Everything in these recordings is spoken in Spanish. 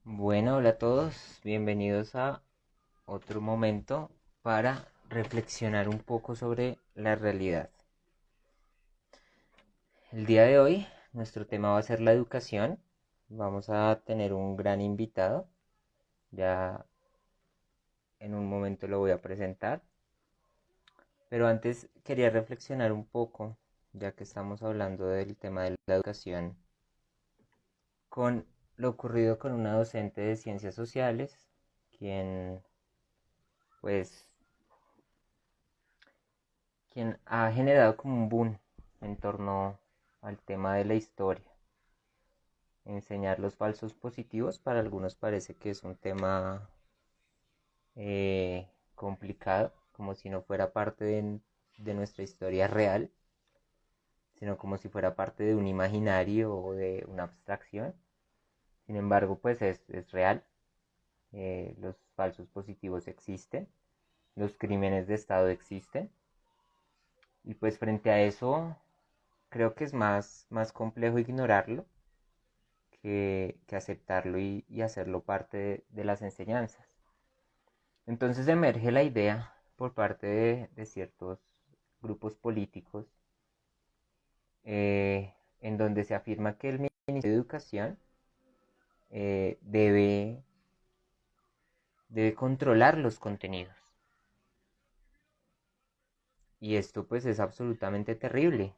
Bueno, hola a todos, bienvenidos a otro momento para reflexionar un poco sobre la realidad. El día de hoy nuestro tema va a ser la educación. Vamos a tener un gran invitado, ya en un momento lo voy a presentar, pero antes quería reflexionar un poco, ya que estamos hablando del tema de la educación, con lo ocurrido con una docente de ciencias sociales, quien pues quien ha generado como un boom en torno al tema de la historia. Enseñar los falsos positivos para algunos parece que es un tema complicado, como si no fuera parte de nuestra historia real, sino como si fuera parte de un imaginario o de una abstracción. Sin embargo, pues es real. Los falsos positivos existen, los crímenes de Estado existen, y pues frente a eso creo que es más complejo ignorarlo que aceptarlo y hacerlo parte de las enseñanzas. Entonces emerge la idea por parte de ciertos grupos políticos en donde se afirma que el Ministerio de Educación debe controlar los contenidos. Y esto pues es absolutamente terrible.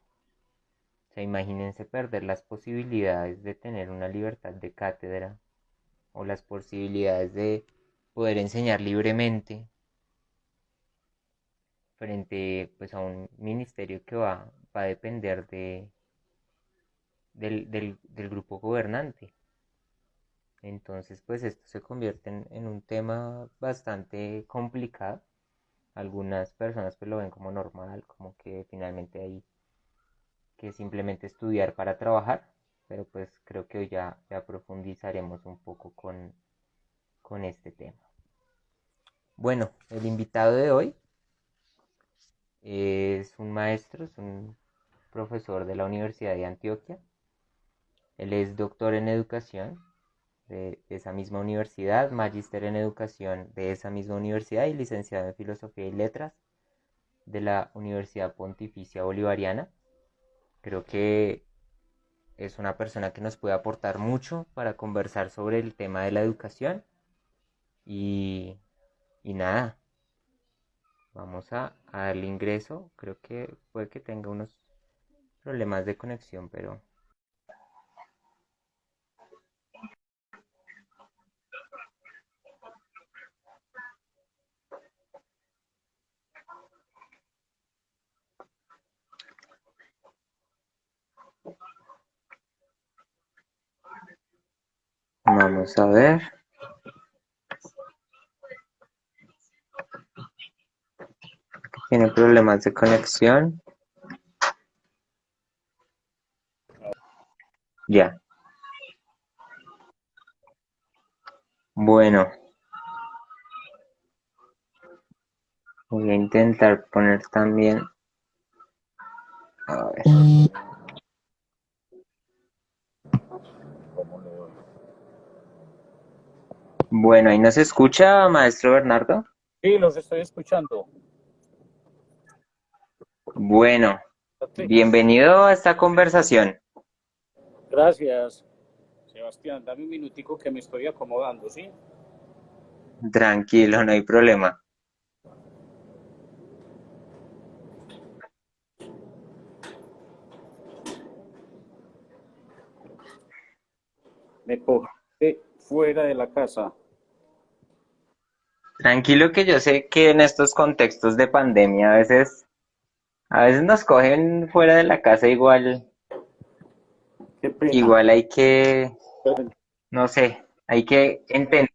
O sea, imagínense perder las posibilidades de tener una libertad de cátedra o las posibilidades de poder enseñar libremente frente pues a un ministerio que va a depender del grupo gobernante. Entonces pues esto se convierte en un tema bastante complicado. Algunas personas pues lo ven como normal, como que finalmente hay que simplemente estudiar para trabajar, pero pues creo que hoy ya profundizaremos un poco con este tema. Bueno, el invitado de hoy es un maestro, es un profesor de la Universidad de Antioquia. Él es doctor en educación de esa misma universidad, magíster en educación de esa misma universidad y licenciado en filosofía y letras de la Universidad Pontificia Bolivariana. Creo que es una persona que nos puede aportar mucho para conversar sobre el tema de la educación y, y nada, vamos a darle ingreso. Creo que puede que tenga unos problemas de conexión, pero vamos a ver. Tiene problemas de conexión. Ya. Bueno, voy a intentar poner también. A ver. Bueno, ahí nos escucha, maestro Bernardo. Sí, los estoy escuchando. Bueno, Sí. bienvenido a esta conversación. Gracias, Sebastián. Dame un minutico que me estoy acomodando, ¿sí? Tranquilo, no hay problema. Me cogiste fuera de la casa. Tranquilo que yo sé que en estos contextos de pandemia a veces nos cogen fuera de la casa igual, Qué pena. igual hay que, no sé, hay que entender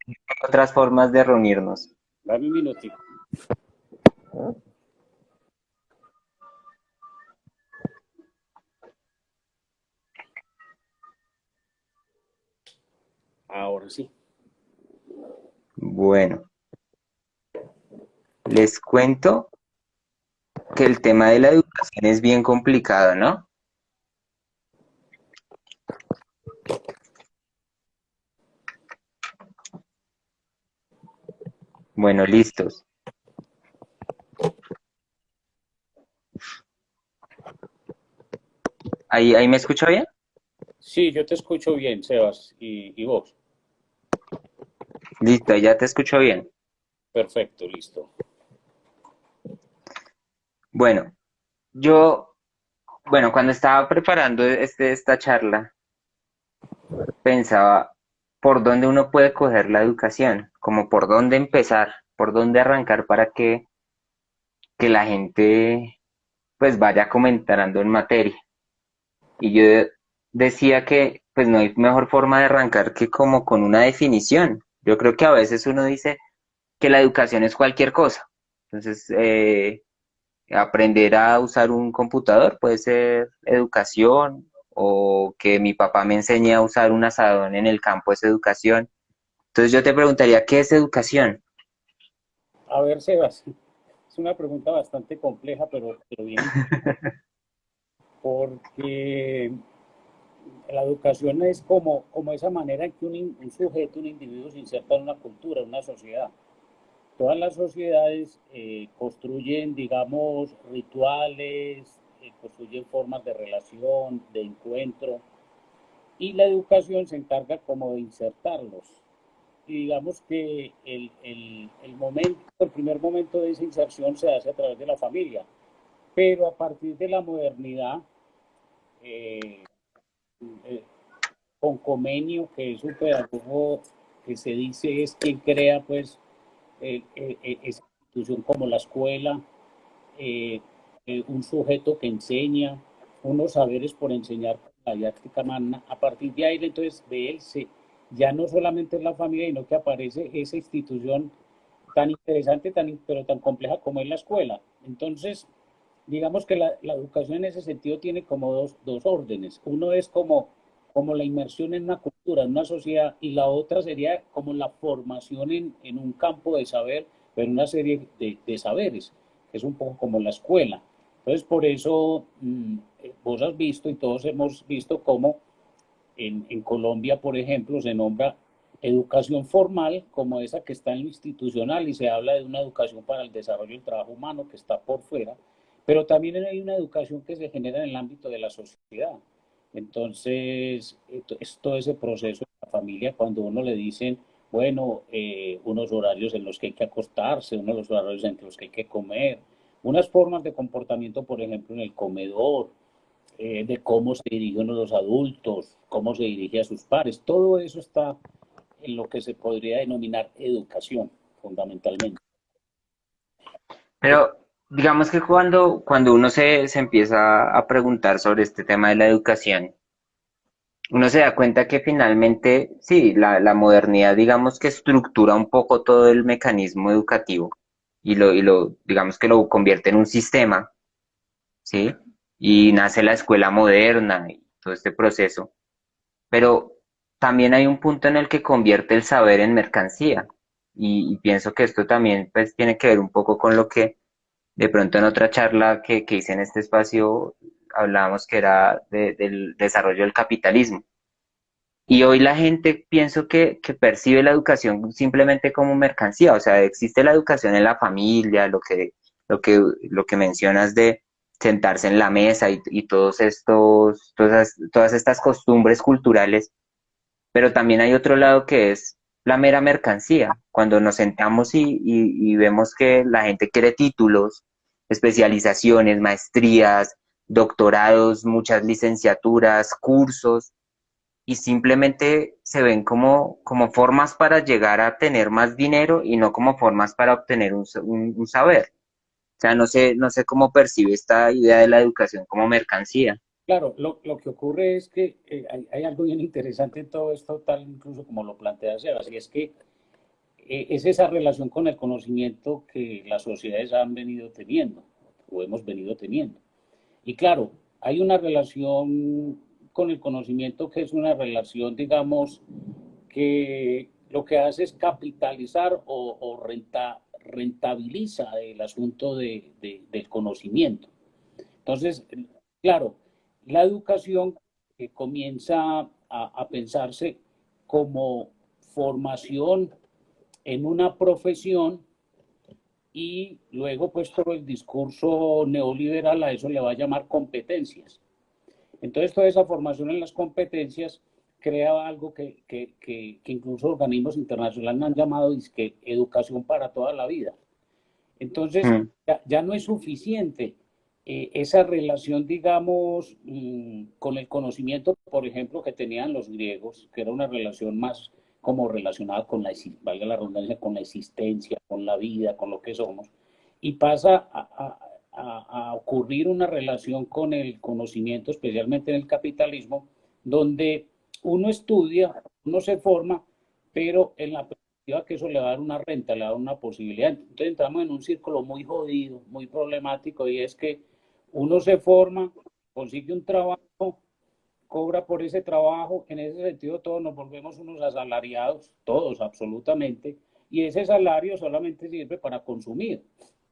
otras formas de reunirnos. Dame un minutico. Ahora sí. Bueno, les cuento que el tema de la educación es bien complicado, ¿no? Bueno, listos. ¿Ahí me escucha bien? Sí, yo te escucho bien, Sebas, y vos. Listo, ahí ya te escucho bien. Perfecto, listo. Bueno, yo, bueno, cuando estaba preparando esta charla, pensaba por dónde uno puede coger la educación, como por dónde empezar, por dónde arrancar para que la gente pues vaya comentando en materia. Y yo decía que pues no hay mejor forma de arrancar que como con una definición. Yo creo que a veces uno dice que la educación es cualquier cosa. Entonces, aprender a usar un computador puede ser educación, o que mi papá me enseñe a usar un asadón en el campo es educación. Entonces yo te preguntaría, ¿qué es educación? A ver, Sebas, es una pregunta bastante compleja, pero bien interesante, porque la educación es como esa manera en que un sujeto, un individuo se inserta en una cultura, en una sociedad. Todas las sociedades construyen, digamos, rituales, construyen formas de relación, de encuentro, y la educación se encarga como de insertarlos. Y digamos que el primer momento de esa inserción se hace a través de la familia, pero a partir de la modernidad, eh, eh, con Comenio, que es un pedagogo que se dice es quien crea pues esa institución como la escuela, eh, un sujeto que enseña, unos saberes por enseñar, la didáctica magna. A partir de ahí, entonces, de él, ya no solamente es la familia, sino que aparece esa institución tan interesante, pero tan compleja como es la escuela. Entonces, digamos que la educación en ese sentido tiene como dos órdenes. Uno es como la inmersión en una cultura, en una sociedad, y la otra sería como la formación en un campo de saber, pero en una serie de saberes, que es un poco como la escuela. Entonces, por eso vos has visto y todos hemos visto cómo en Colombia, por ejemplo, se nombra educación formal como esa que está en lo institucional y se habla de una educación para el desarrollo del trabajo humano que está por fuera, pero también hay una educación que se genera en el ámbito de la sociedad. Entonces, es todo ese proceso de la familia cuando uno le dicen, bueno, unos horarios en los que hay que acostarse, unos horarios en los que hay que comer, unas formas de comportamiento, por ejemplo, en el comedor, de cómo se dirige uno a los adultos, cómo se dirige a sus pares. Todo eso está en lo que se podría denominar educación, fundamentalmente. Pero digamos que cuando uno se empieza a preguntar sobre este tema de la educación, uno se da cuenta que finalmente, sí, la modernidad, digamos que estructura un poco todo el mecanismo educativo digamos que lo convierte en un sistema, ¿sí? Y nace la escuela moderna y todo este proceso. Pero también hay un punto en el que convierte el saber en mercancía. Y pienso que esto también pues tiene que ver un poco con lo que de pronto en otra charla que hice en este espacio hablábamos que era del desarrollo del capitalismo. Y hoy la gente pienso que percibe la educación simplemente como mercancía, o sea, existe la educación en la familia, lo que mencionas de sentarse en la mesa y todas estas costumbres culturales, pero también hay otro lado que es la mera mercancía, cuando nos sentamos y vemos que la gente quiere títulos, especializaciones, maestrías, doctorados, muchas licenciaturas, cursos y simplemente se ven como formas para llegar a tener más dinero y no como formas para obtener un saber. O sea, no sé cómo percibe esta idea de la educación como mercancía. Claro, lo que ocurre es que hay algo bien interesante en todo esto, tal incluso como lo plantea Sebas, y es que es esa relación con el conocimiento que las sociedades han venido teniendo, o hemos venido teniendo. Y claro, hay una relación con el conocimiento que es una relación, digamos, que lo que hace es capitalizar rentabiliza el asunto del conocimiento. Entonces, claro, la educación comienza a pensarse como formación en una profesión y luego pues todo el discurso neoliberal a eso le va a llamar competencias. Entonces toda esa formación en las competencias crea algo que incluso organismos internacionales han llamado que educación para toda la vida. Entonces Mm. ya no es suficiente esa relación, digamos, con el conocimiento, por ejemplo, que tenían los griegos, que era una relación más como relacionada con la, valga la redundancia, con la existencia, con la vida, con lo que somos, y pasa a ocurrir una relación con el conocimiento, especialmente en el capitalismo, donde uno estudia, uno se forma, pero en la perspectiva que eso le va a dar una renta, le va a dar una posibilidad. Entonces entramos en un círculo muy jodido, muy problemático, y es que uno se forma, consigue un trabajo, cobra por ese trabajo, en ese sentido todos nos volvemos unos asalariados, todos absolutamente, y ese salario solamente sirve para consumir.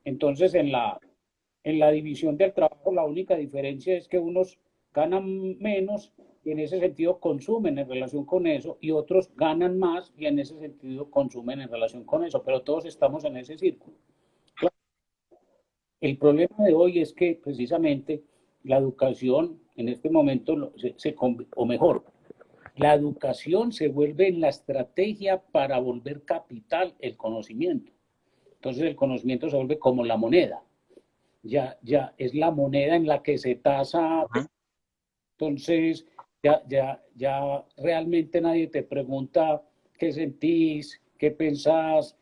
Entonces en la división del trabajo la única diferencia es que unos ganan menos y en ese sentido consumen en relación con eso y otros ganan más y en ese sentido consumen en relación con eso, pero todos estamos en ese círculo. El problema de hoy es que precisamente la educación en este momento, o mejor, la educación se vuelve en la estrategia para volver capital el conocimiento. Entonces el conocimiento se vuelve como la moneda. Ya es la moneda en la que se tasa. Entonces ya realmente nadie te pregunta qué sentís, qué pensás,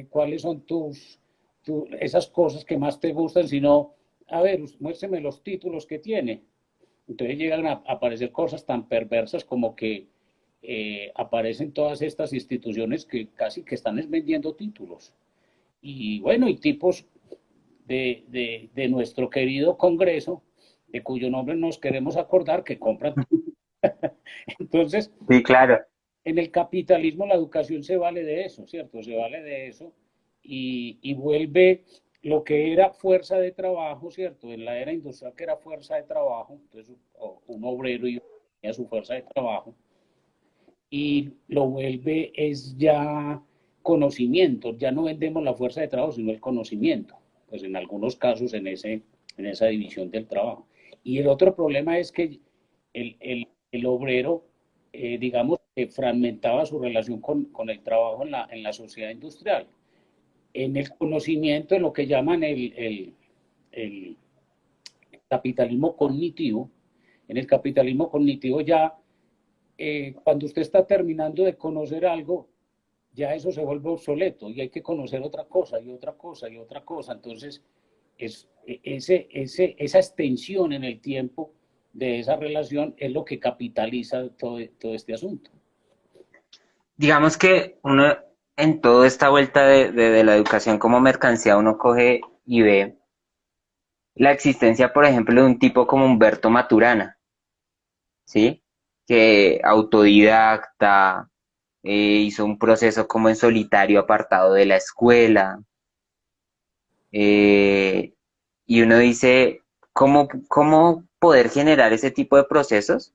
cuáles son esas cosas que más te gustan, sino, a ver, muéstrame los títulos que tiene. Entonces llegan a aparecer cosas tan perversas como que aparecen todas estas instituciones que casi que están vendiendo títulos. Y bueno, y tipos de nuestro querido Congreso, de cuyo nombre nos queremos acordar, que compran. Entonces, Sí, claro. en el capitalismo la educación se vale de eso, ¿cierto? Se vale de eso y vuelve lo que era fuerza de trabajo, ¿cierto? En la era industrial que era fuerza de trabajo, entonces un obrero y tenía su fuerza de trabajo, y lo vuelve es ya conocimiento, ya no vendemos la fuerza de trabajo, sino el conocimiento, pues en algunos casos en esa división del trabajo. Y el otro problema es que el obrero, digamos, que fragmentaba su relación con el trabajo en la sociedad industrial. En el conocimiento, en lo que llaman el capitalismo cognitivo, en el capitalismo cognitivo ya cuando usted está terminando de conocer algo, ya eso se vuelve obsoleto y hay que conocer otra cosa y otra cosa y otra cosa. Entonces, esa extensión en el tiempo de esa relación es lo que capitaliza todo este asunto. Digamos que uno en toda esta vuelta de la educación como mercancía, uno coge y ve la existencia, por ejemplo, de un tipo como Humberto Maturana, ¿sí? Que autodidacta, hizo un proceso como en solitario apartado de la escuela, eh, y uno dice, ¿cómo poder generar ese tipo de procesos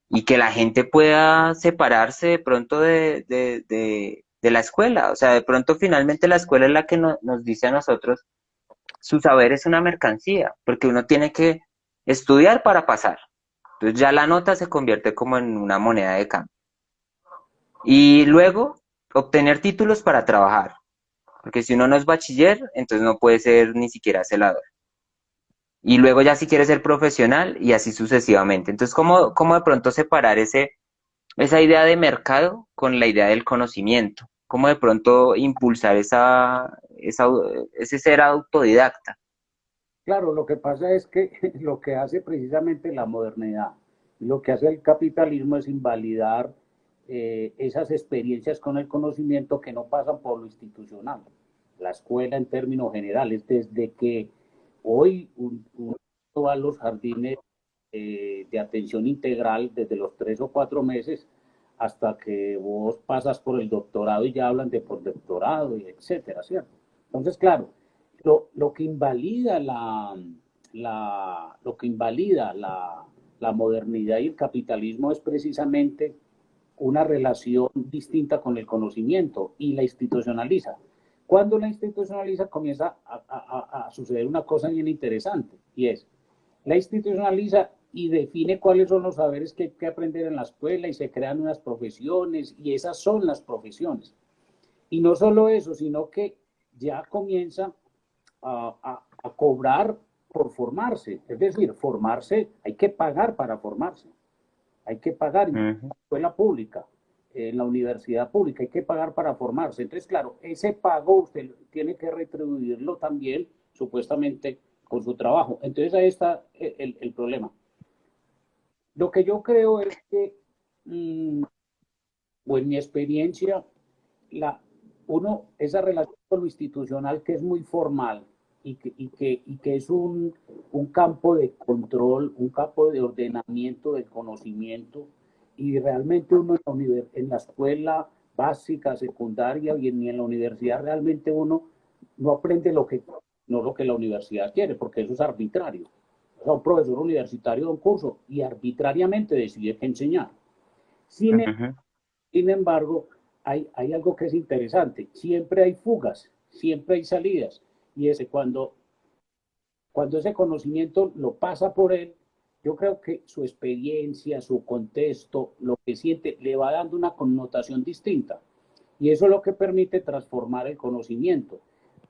y que la gente pueda separarse de pronto de la escuela? O sea, de pronto finalmente la escuela es la que nos dice a nosotros, su saber es una mercancía, porque uno tiene que estudiar para pasar. Entonces ya la nota se convierte como en una moneda de cambio. Y luego obtener títulos para trabajar, porque si uno no es bachiller, entonces no puede ser ni siquiera celador. Y luego ya si quiere ser profesional y así sucesivamente. Entonces, ¿cómo de pronto separar esa idea de mercado con la idea del conocimiento? ¿Cómo de pronto impulsar ese ser autodidacta? Claro, lo que pasa es que lo que hace precisamente la modernidad, lo que hace el capitalismo es invalidar esas experiencias con el conocimiento que no pasan por lo institucional. La escuela en términos generales, desde que hoy uno va a los jardines de atención integral desde los 3 o 4 meses hasta que vos pasas por el doctorado y ya hablan de postdoctorado y etcétera, ¿cierto? Entonces, claro, lo que invalida lo que invalida la modernidad y el capitalismo es precisamente una relación distinta con el conocimiento y la institucionaliza. Cuando la institucionaliza comienza a suceder una cosa bien interesante, y es, la institucionaliza y define cuáles son los saberes que hay que aprender en la escuela y se crean unas profesiones y esas son las profesiones. Y no solo eso, sino que ya comienza a cobrar por formarse. Es decir, formarse, hay que pagar para formarse. Hay que pagar en la escuela pública, en la universidad pública, hay que pagar para formarse. Entonces, claro, ese pago usted tiene que retribuirlo también, supuestamente, con su trabajo. Entonces, ahí está el problema. Lo que yo creo es que, o en mi experiencia, la, esa relación con lo institucional que es muy formal y que es un campo de control, un campo de ordenamiento del conocimiento, y realmente uno en la escuela básica, secundaria y en la universidad realmente uno no aprende no lo que la universidad quiere, porque eso es arbitrario. O sea, un profesor universitario da un curso y arbitrariamente decide qué enseñar. Sin sin embargo, hay algo que es interesante. Siempre hay fugas, siempre hay salidas. Y ese, cuando ese conocimiento lo pasa por él, yo creo que su experiencia, su contexto, lo que siente, le va dando una connotación distinta. Y eso es lo que permite transformar el conocimiento.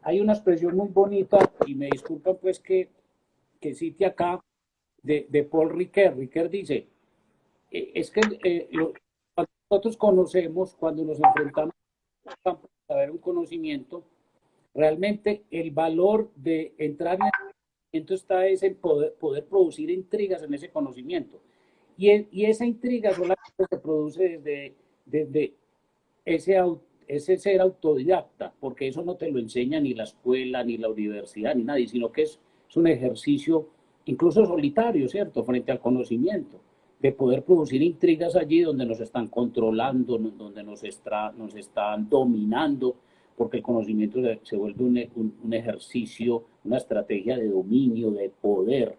Hay una expresión muy bonita, y me disculpan pues que cite acá, de Paul Ricoeur. Ricoeur dice, es que cuando nosotros conocemos, cuando nos enfrentamos a un campo de saber, un conocimiento, realmente el valor de entrar en el conocimiento está es en poder producir intrigas en ese conocimiento. Y esa intriga solamente se produce desde ese, ese ser autodidacta, porque eso no te lo enseña ni la escuela, ni la universidad, ni nadie, sino que es un ejercicio incluso solitario, ¿cierto?, frente al conocimiento, de poder producir intrigas allí donde nos están controlando, donde nos están dominando, porque el conocimiento se vuelve un ejercicio, una estrategia de dominio, de poder,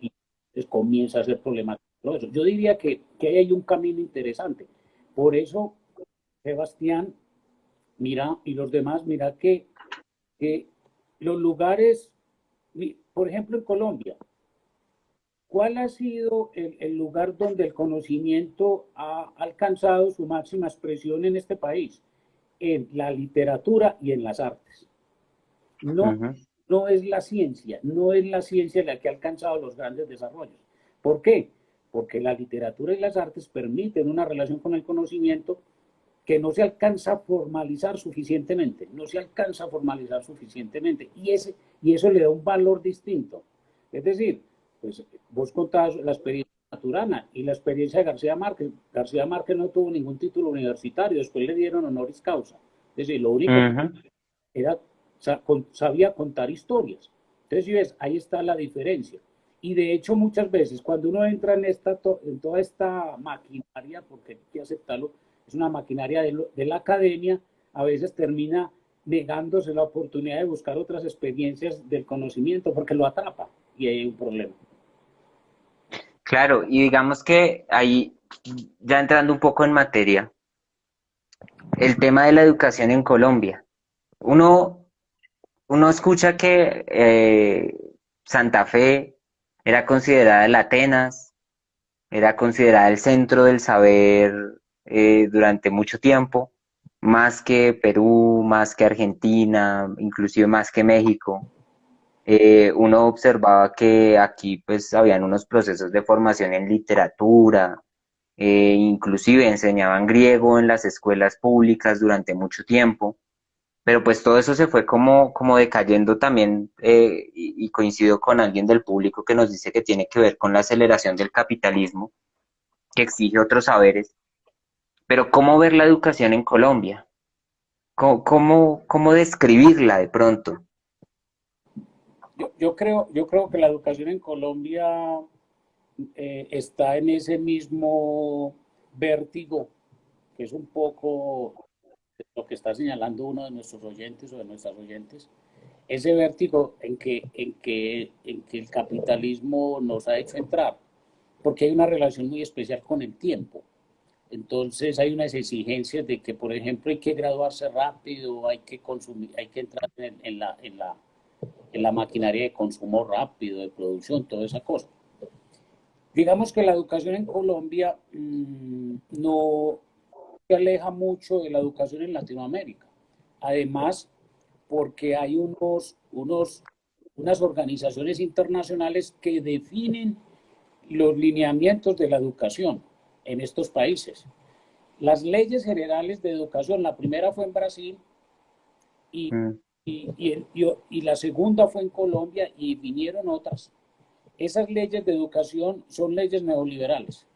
y entonces comienza a ser problemático todo eso. Yo diría que hay un camino interesante. Por eso, Sebastián, mira, y los demás, mira que los lugares, por ejemplo, en Colombia, ¿cuál ha sido el lugar donde el conocimiento ha alcanzado su máxima expresión en este país? En la literatura y en las artes. No, no es la ciencia, no es la ciencia la que ha alcanzado los grandes desarrollos. ¿Por qué? Porque la literatura y las artes permiten una relación con el conocimiento que no se alcanza a formalizar suficientemente, no se alcanza a formalizar suficientemente, y eso le da un valor distinto. Es decir, pues vos contabas la experiencia Maturana y la experiencia de García Márquez. García Márquez no tuvo ningún título universitario, después le dieron honoris causa. Es decir, lo único que era, sabía contar historias. Entonces, si ves, ahí está la diferencia. Y de hecho, muchas veces, cuando uno entra en toda esta maquinaria, porque hay que aceptarlo, es una maquinaria de la academia, a veces termina negándose la oportunidad de buscar otras experiencias del conocimiento porque lo atrapa y hay un problema. Claro, y digamos que ahí, ya entrando un poco en materia, el tema de la educación en Colombia. Uno, uno escucha que Santa Fe era considerada la Atenas, era considerada el centro del saber durante mucho tiempo, más que Perú, más que Argentina, inclusive más que México. Uno observaba que aquí pues habían unos procesos de formación en literatura, inclusive enseñaban griego en las escuelas públicas durante mucho tiempo, pero pues todo eso se fue como decayendo también, y coincido con alguien del público que nos dice que tiene que ver con la aceleración del capitalismo, que exige otros saberes. Pero ¿cómo ver la educación en Colombia? ¿Cómo describirla de pronto? Yo creo que la educación en Colombia está en ese mismo vértigo, que es un poco lo que está señalando uno de nuestros oyentes o de nuestras oyentes, ese vértigo en que el capitalismo nos ha hecho entrar, porque hay una relación muy especial con el tiempo. Entonces hay unas exigencias de que, por ejemplo, hay que graduarse rápido, hay que consumir, hay que entrar en la maquinaria de consumo rápido, de producción, toda esa cosa. Digamos que la educación en Colombia no se aleja mucho de la educación en Latinoamérica. Además, porque hay unas organizaciones internacionales que definen los lineamientos de la educación en estos países. Las leyes generales de educación, la primera fue en Brasil y, Mm. y la segunda fue en Colombia y vinieron otras. Esas leyes de educación son leyes neoliberales.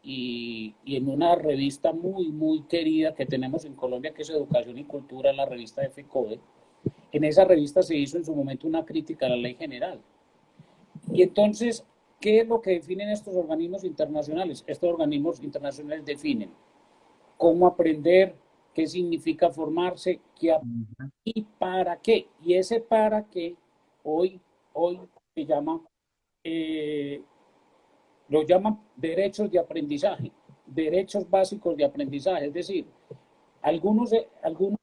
Y en una revista muy querida que tenemos en Colombia, que es Educación y Cultura, la revista de FECODE, en esa revista se hizo en su momento una crítica a la ley general. Y entonces, ¿qué es lo que definen estos organismos internacionales? Estos organismos internacionales definen cómo aprender, qué significa formarse, qué y para qué. Y ese para qué hoy se llama, eh, lo llaman derechos de aprendizaje, derechos básicos de aprendizaje. Es decir, algunos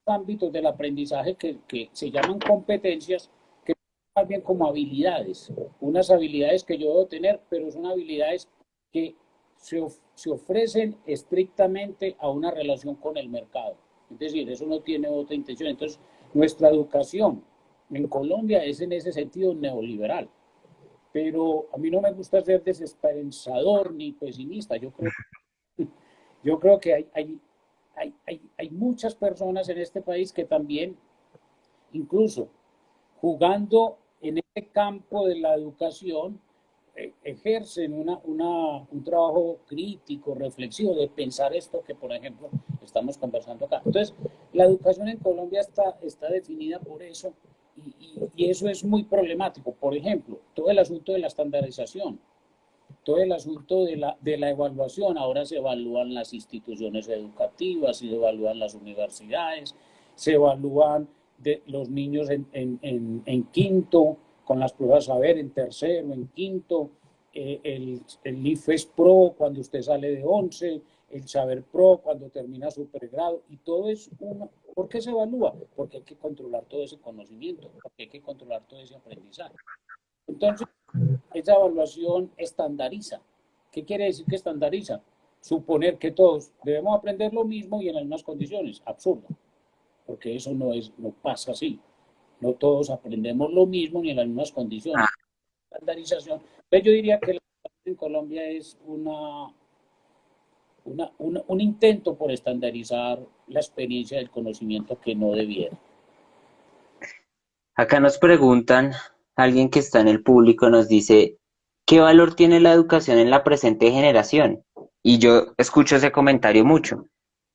ámbitos del aprendizaje que se llaman competencias, que son más bien como habilidades, unas habilidades que yo debo tener, pero son habilidades que se ofrecen estrictamente a una relación con el mercado. Es decir, eso no tiene otra intención. Entonces, nuestra educación en Colombia es en ese sentido neoliberal. Pero a mí no me gusta ser desesperanzador ni pesimista. Yo creo que hay muchas personas en este país que también, incluso jugando en este campo de la educación, ejercen un trabajo crítico, reflexivo, de pensar esto que, por ejemplo, estamos conversando acá. Entonces, la educación en Colombia está definida por eso y eso es muy problemático. Por ejemplo, todo el asunto de la estandarización, todo el asunto de la evaluación. Ahora se evalúan las instituciones educativas, se evalúan las universidades, se evalúan los niños en quinto, con las pruebas saber en tercero, en quinto, el IFES Pro cuando usted sale de 11, el Saber Pro cuando termina su pregrado, y todo es uno. ¿Por qué se evalúa? Porque hay que controlar todo ese conocimiento, porque hay que controlar todo ese aprendizaje. Entonces, esa evaluación estandariza. ¿Qué quiere decir que estandariza? Suponer que todos debemos aprender lo mismo y en las mismas condiciones. Absurdo, porque eso no pasa así. No todos aprendemos lo mismo ni en las mismas condiciones. Estandarización. Entonces yo diría que la educación en Colombia es un intento por estandarizar la experiencia del conocimiento que no debiera. Acá nos preguntan, alguien que está en el público nos dice, ¿qué valor tiene la educación en la presente generación? Y yo escucho ese comentario mucho.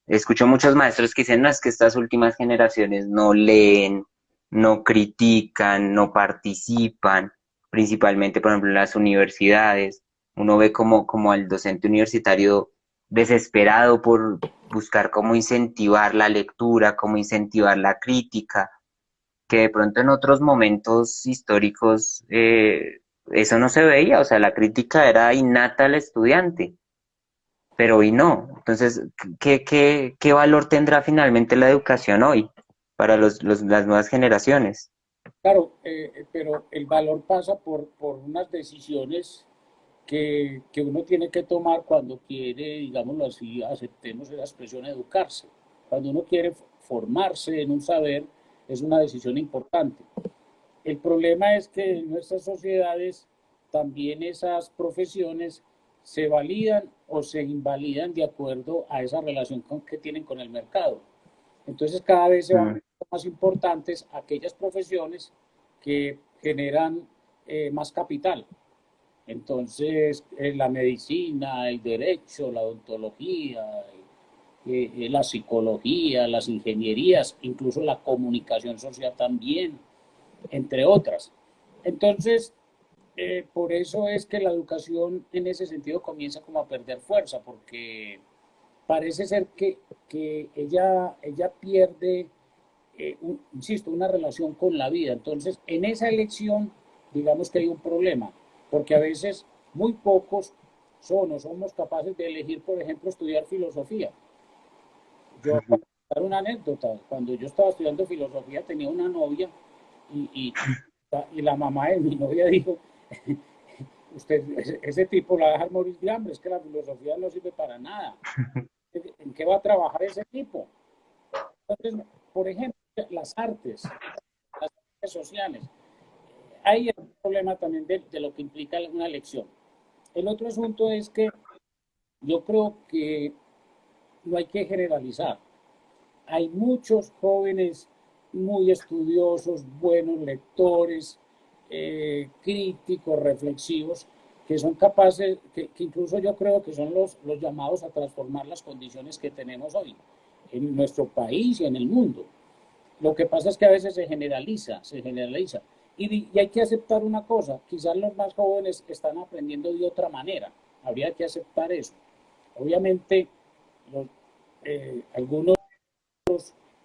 Escucho muchos maestros que dicen, no, es que estas últimas generaciones no leen, no critican, no participan, principalmente, por ejemplo, en las universidades. Uno ve como al docente universitario desesperado por buscar cómo incentivar la lectura, cómo incentivar la crítica, que de pronto en otros momentos históricos eso no se veía, o sea, la crítica era innata al estudiante, pero hoy no. Entonces, ¿qué valor tendrá finalmente la educación hoy para las nuevas generaciones? Claro, pero el valor pasa por unas decisiones que uno tiene que tomar cuando quiere, digámoslo así, aceptemos esa expresión, educarse. Cuando uno quiere formarse en un saber, es una decisión importante. El problema es que en nuestras sociedades también esas profesiones se validan o se invalidan de acuerdo a esa relación que tienen con el mercado. Entonces cada vez se van Mm. más importantes aquellas profesiones que generan más capital. Entonces, la medicina, el derecho, la odontología, la psicología, las ingenierías, incluso la comunicación social también, entre otras. Entonces, por eso es que la educación en ese sentido comienza como a perder fuerza, porque parece ser que ella pierde, insisto, una relación con la vida. Entonces, en esa elección, digamos que hay un problema, porque a veces muy pocos son o somos capaces de elegir, por ejemplo, estudiar filosofía. Yo voy a dar una anécdota. Cuando yo estaba estudiando filosofía tenía una novia y, y la mamá de mi novia dijo, usted, ese tipo la va a dejar morir de hambre, es que la filosofía no sirve para nada. ¿En qué va a trabajar ese tipo? Entonces, por ejemplo, las artes sociales. Hay un problema también de lo que implica una elección. El otro asunto es que yo creo que no hay que generalizar. Hay muchos jóvenes muy estudiosos, buenos lectores, críticos, reflexivos, que son capaces, que incluso yo creo que son los llamados a transformar las condiciones que tenemos hoy en nuestro país y en el mundo. Lo que pasa es que a veces se generaliza, se generaliza. Y hay que aceptar una cosa, quizás los más jóvenes están aprendiendo de otra manera, habría que aceptar eso. Obviamente, los, algunos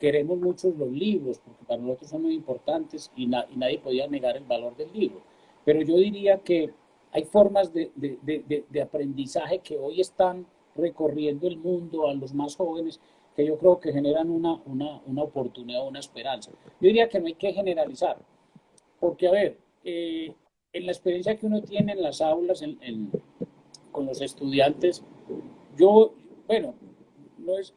queremos mucho los libros, porque para nosotros son muy importantes y nadie podía negar el valor del libro. Pero yo diría que hay formas de aprendizaje que hoy están recorriendo el mundo a los más jóvenes que yo creo que generan una oportunidad, una esperanza. Yo diría que no hay que generalizar, porque a ver, en la experiencia que uno tiene en las aulas, con los estudiantes, yo, bueno, no es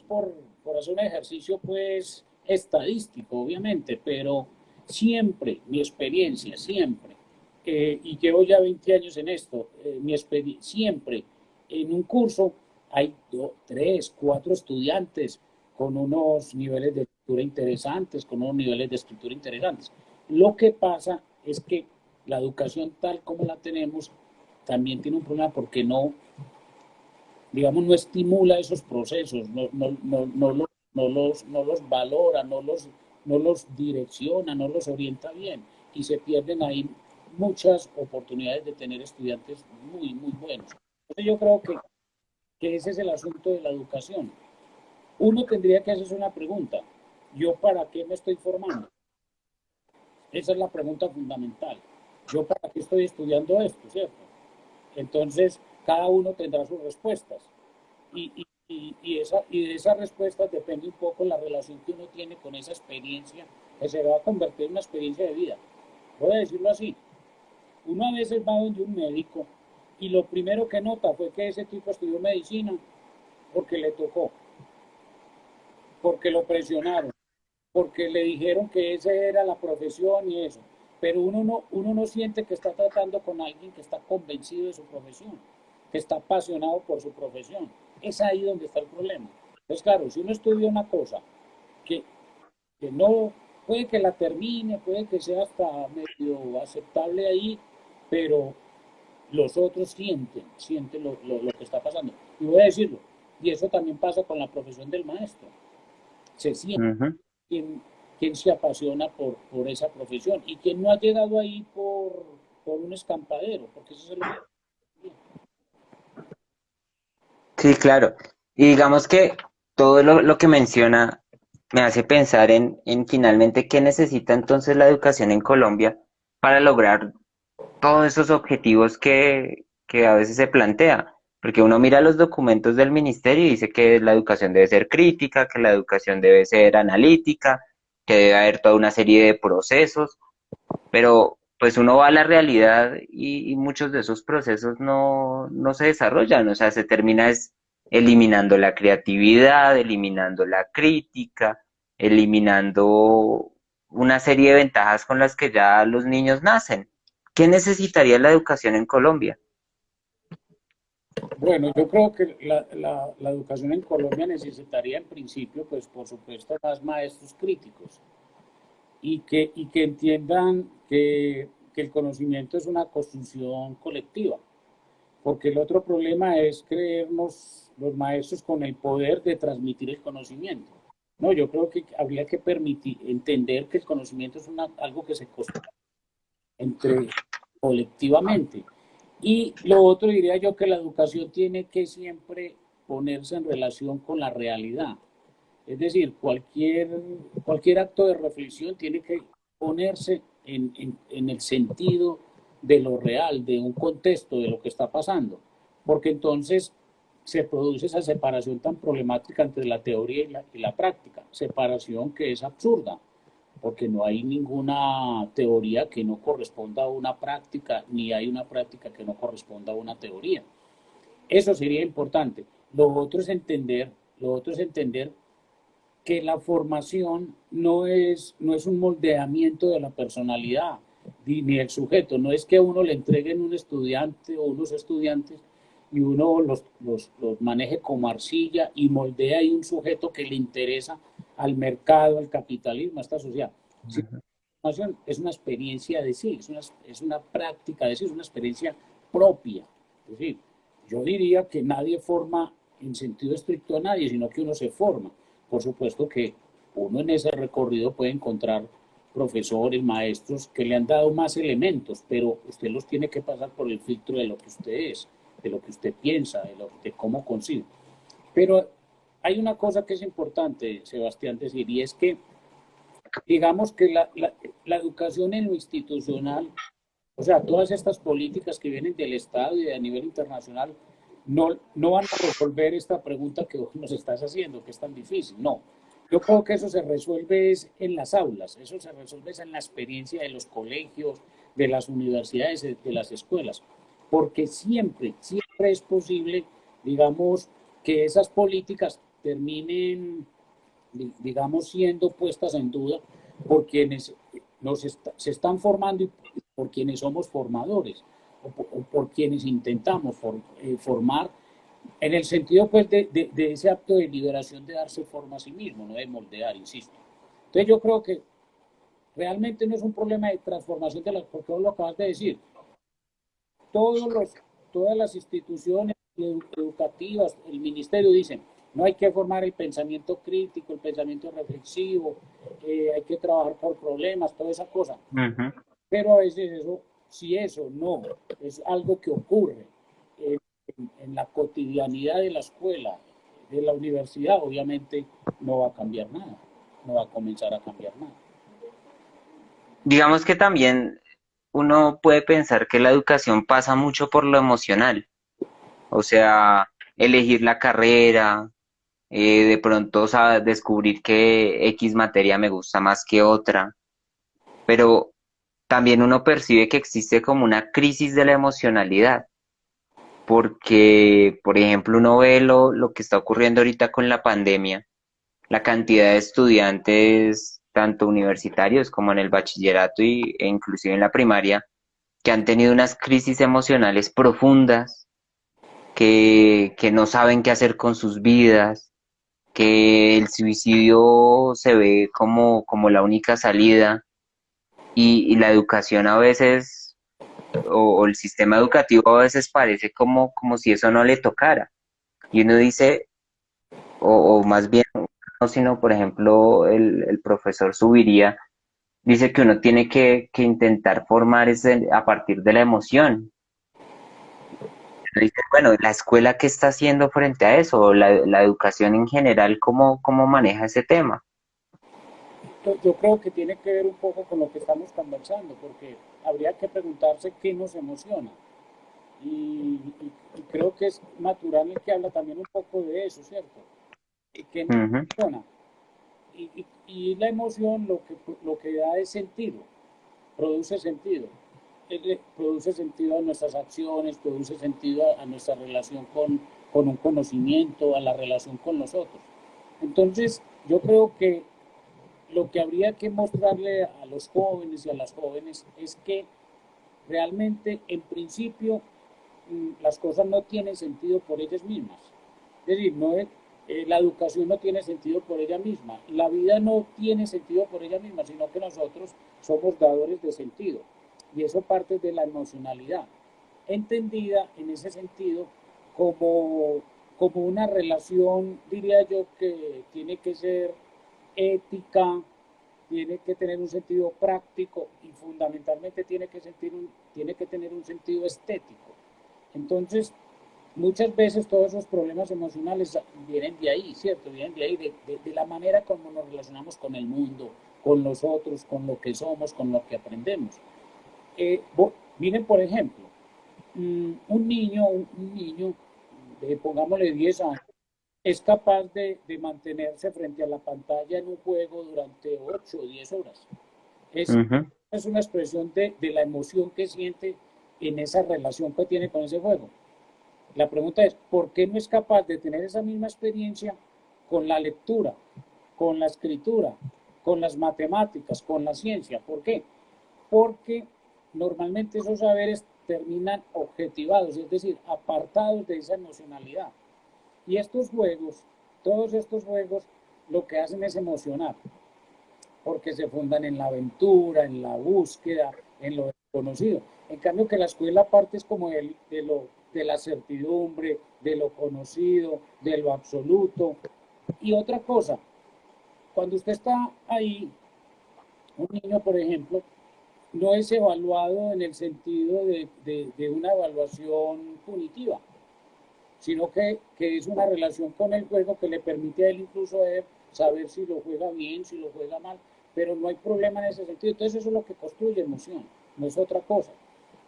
por hacer un ejercicio pues estadístico, obviamente, pero siempre, mi experiencia, siempre, y llevo ya 20 años en esto, mi experiencia, siempre en un curso hay 3, 4 estudiantes con unos niveles de lectura interesantes, con unos niveles de escritura interesantes. Lo que pasa es que la educación tal como la tenemos también tiene un problema porque no, digamos, no estimula esos procesos, no los valora, no los direcciona, no los orienta bien y se pierden ahí muchas oportunidades de tener estudiantes muy, muy buenos. Entonces yo creo que ese es el asunto de la educación. Uno tendría que hacerse una pregunta, ¿yo para qué me estoy formando? Esa es la pregunta fundamental. ¿Yo para qué estoy estudiando esto, cierto? Entonces, cada uno tendrá sus respuestas. Y de esas respuestas depende un poco la relación que uno tiene con esa experiencia, que se va a convertir en una experiencia de vida. Voy a decirlo así. Uno a veces va donde un médico y lo primero que nota fue que ese tipo estudió medicina porque le tocó, porque lo presionaron, porque le dijeron que esa era la profesión y eso. Pero uno no siente que está tratando con alguien que está convencido de su profesión, que está apasionado por su profesión. Es ahí donde está el problema. Entonces, claro, si uno estudia una cosa que, que no, puede que la termine, puede que sea hasta medio aceptable ahí, pero los otros sienten lo que está pasando. Y voy a decirlo, y eso también pasa con la profesión del maestro. Se siente Uh -huh. quien se apasiona por esa profesión y quien no ha llegado ahí por un escampadero, porque eso es lo que... Sí, claro. Y digamos que todo lo que menciona me hace pensar en finalmente qué necesita entonces la educación en Colombia para lograr todos esos objetivos que a veces se plantea. Porque uno mira los documentos del ministerio y dice que la educación debe ser crítica, que la educación debe ser analítica, que debe haber toda una serie de procesos, pero pues uno va a la realidad y muchos de esos procesos no se desarrollan, o sea, se termina es eliminando la creatividad, eliminando la crítica, eliminando una serie de ventajas con las que ya los niños nacen. ¿Qué necesitaría la educación en Colombia? Bueno, yo creo que la educación en Colombia necesitaría en principio, pues por supuesto, más maestros críticos y que entiendan que el conocimiento es una construcción colectiva, porque el otro problema es creernos los maestros con el poder de transmitir el conocimiento. No, yo creo que habría que permitir, entender que el conocimiento es algo que se construye entre colectivamente. Y lo otro diría yo que la educación tiene que siempre ponerse en relación con la realidad. Es decir, cualquier acto de reflexión tiene que ponerse en el sentido de lo real, de un contexto, de lo que está pasando. porque entonces se produce esa separación tan problemática entre la teoría y la práctica, separación que es absurda, porque no hay ninguna teoría que no corresponda a una práctica, ni hay una práctica que no corresponda a una teoría. Eso sería importante. Lo otro es entender que la formación no es un moldeamiento de la personalidad ni el sujeto, no es que a uno le entreguen un estudiante o unos estudiantes y uno los maneje como arcilla y moldea ahí un sujeto que le interesa al mercado, al capitalismo, a esta sociedad. Sí, la formación es una experiencia de sí, es una práctica de sí, es una experiencia propia. Es decir, yo diría que nadie forma en sentido estricto a nadie, sino que uno se forma. Por supuesto que uno en ese recorrido puede encontrar profesores, maestros que le han dado más elementos, pero usted los tiene que pasar por el filtro de lo que usted es, de lo que usted piensa, de cómo consigue. Pero hay una cosa que es importante, Sebastián, decir, y es que digamos que la educación en lo institucional, o sea, todas estas políticas que vienen del Estado y a nivel internacional, no van a resolver esta pregunta que vos nos estás haciendo, que es tan difícil. No. Yo creo que eso se resuelve es en las aulas, eso se resuelve es en la experiencia de los colegios, de las universidades, de las escuelas, porque siempre es posible, digamos, que esas políticas terminen, digamos, siendo puestas en duda por quienes se están formando y por quienes somos formadores o por quienes intentamos formar en el sentido pues de ese acto de liberación de darse forma a sí mismo, no de moldear, insisto. Entonces yo creo que realmente no es un problema de transformación de las, porque vos lo acabas de decir, todos los, todas las instituciones educativas, el ministerio dicen, no hay que formar el pensamiento crítico, el pensamiento reflexivo, hay que trabajar por problemas, toda esa cosa. Pero a veces eso, si eso no es algo que ocurre en la cotidianidad de la escuela, de la universidad, obviamente no va a cambiar nada, no va a comenzar a cambiar nada. Digamos que también uno puede pensar que la educación pasa mucho por lo emocional, o sea, elegir la carrera, de pronto descubrir que X materia me gusta más que otra, pero también uno percibe que existe como una crisis de la emocionalidad, porque, por ejemplo, uno ve lo que está ocurriendo ahorita con la pandemia, la cantidad de estudiantes, tanto universitarios como en el bachillerato e inclusive en la primaria, que han tenido unas crisis emocionales profundas, que no saben qué hacer con sus vidas, que el suicidio se ve como la única salida y la educación a veces, o el sistema educativo a veces parece como si eso no le tocara. Y uno dice, o más bien, no, sino por ejemplo, el profesor Subiría dice que uno tiene que intentar formar ese, a partir de la emoción. Dice, bueno, la escuela, ¿qué está haciendo frente a eso? La educación en general, ¿cómo maneja ese tema? Yo creo que tiene que ver un poco con lo que estamos conversando, porque habría que preguntarse qué nos emociona. Y creo que es natural el que habla también un poco de eso, ¿cierto? Y qué nos Ujú. emociona. Y la emoción lo que da es sentido, produce sentido. Produce sentido a nuestras acciones, produce sentido a nuestra relación con un conocimiento, a la relación con los otros. Entonces, yo creo que lo que habría que mostrarle a los jóvenes y a las jóvenes es que realmente, en principio, las cosas no tienen sentido por ellas mismas. Es decir, la educación no tiene sentido por ella misma, la vida no tiene sentido por ella misma, sino que nosotros somos dadores de sentido. Y eso parte de la emocionalidad, entendida en ese sentido como, como una relación, diría yo, que tiene que ser ética, tiene que tener un sentido práctico y fundamentalmente tiene que tener un sentido estético. Entonces, muchas veces todos esos problemas emocionales vienen de ahí, ¿cierto? Vienen de ahí, de la manera como nos relacionamos con el mundo, con los otros, con lo que somos, con lo que aprendemos. Miren, por ejemplo, un niño pongámosle 10 años, es capaz de mantenerse frente a la pantalla en un juego durante 8 o 10 horas. Ujú. Es una expresión de la emoción que siente en esa relación que tiene con ese juego. La pregunta es, ¿por qué no es capaz de tener esa misma experiencia con la lectura, con la escritura, con las matemáticas, con la ciencia? ¿Por qué? Porque normalmente esos saberes terminan objetivados, es decir, apartados de esa emocionalidad. Y estos juegos, todos estos juegos, lo que hacen es emocionar, porque se fundan en la aventura, en la búsqueda, en lo desconocido. En cambio que la escuela parte es como de la certidumbre, de lo conocido, de lo absoluto. Y otra cosa, cuando usted está ahí, un niño, por ejemplo, no es evaluado en el sentido de una evaluación punitiva, sino que es una relación con el juego que le permite a él incluso saber si lo juega bien, si lo juega mal, pero no hay problema en ese sentido. Entonces eso es lo que construye emoción, no es otra cosa.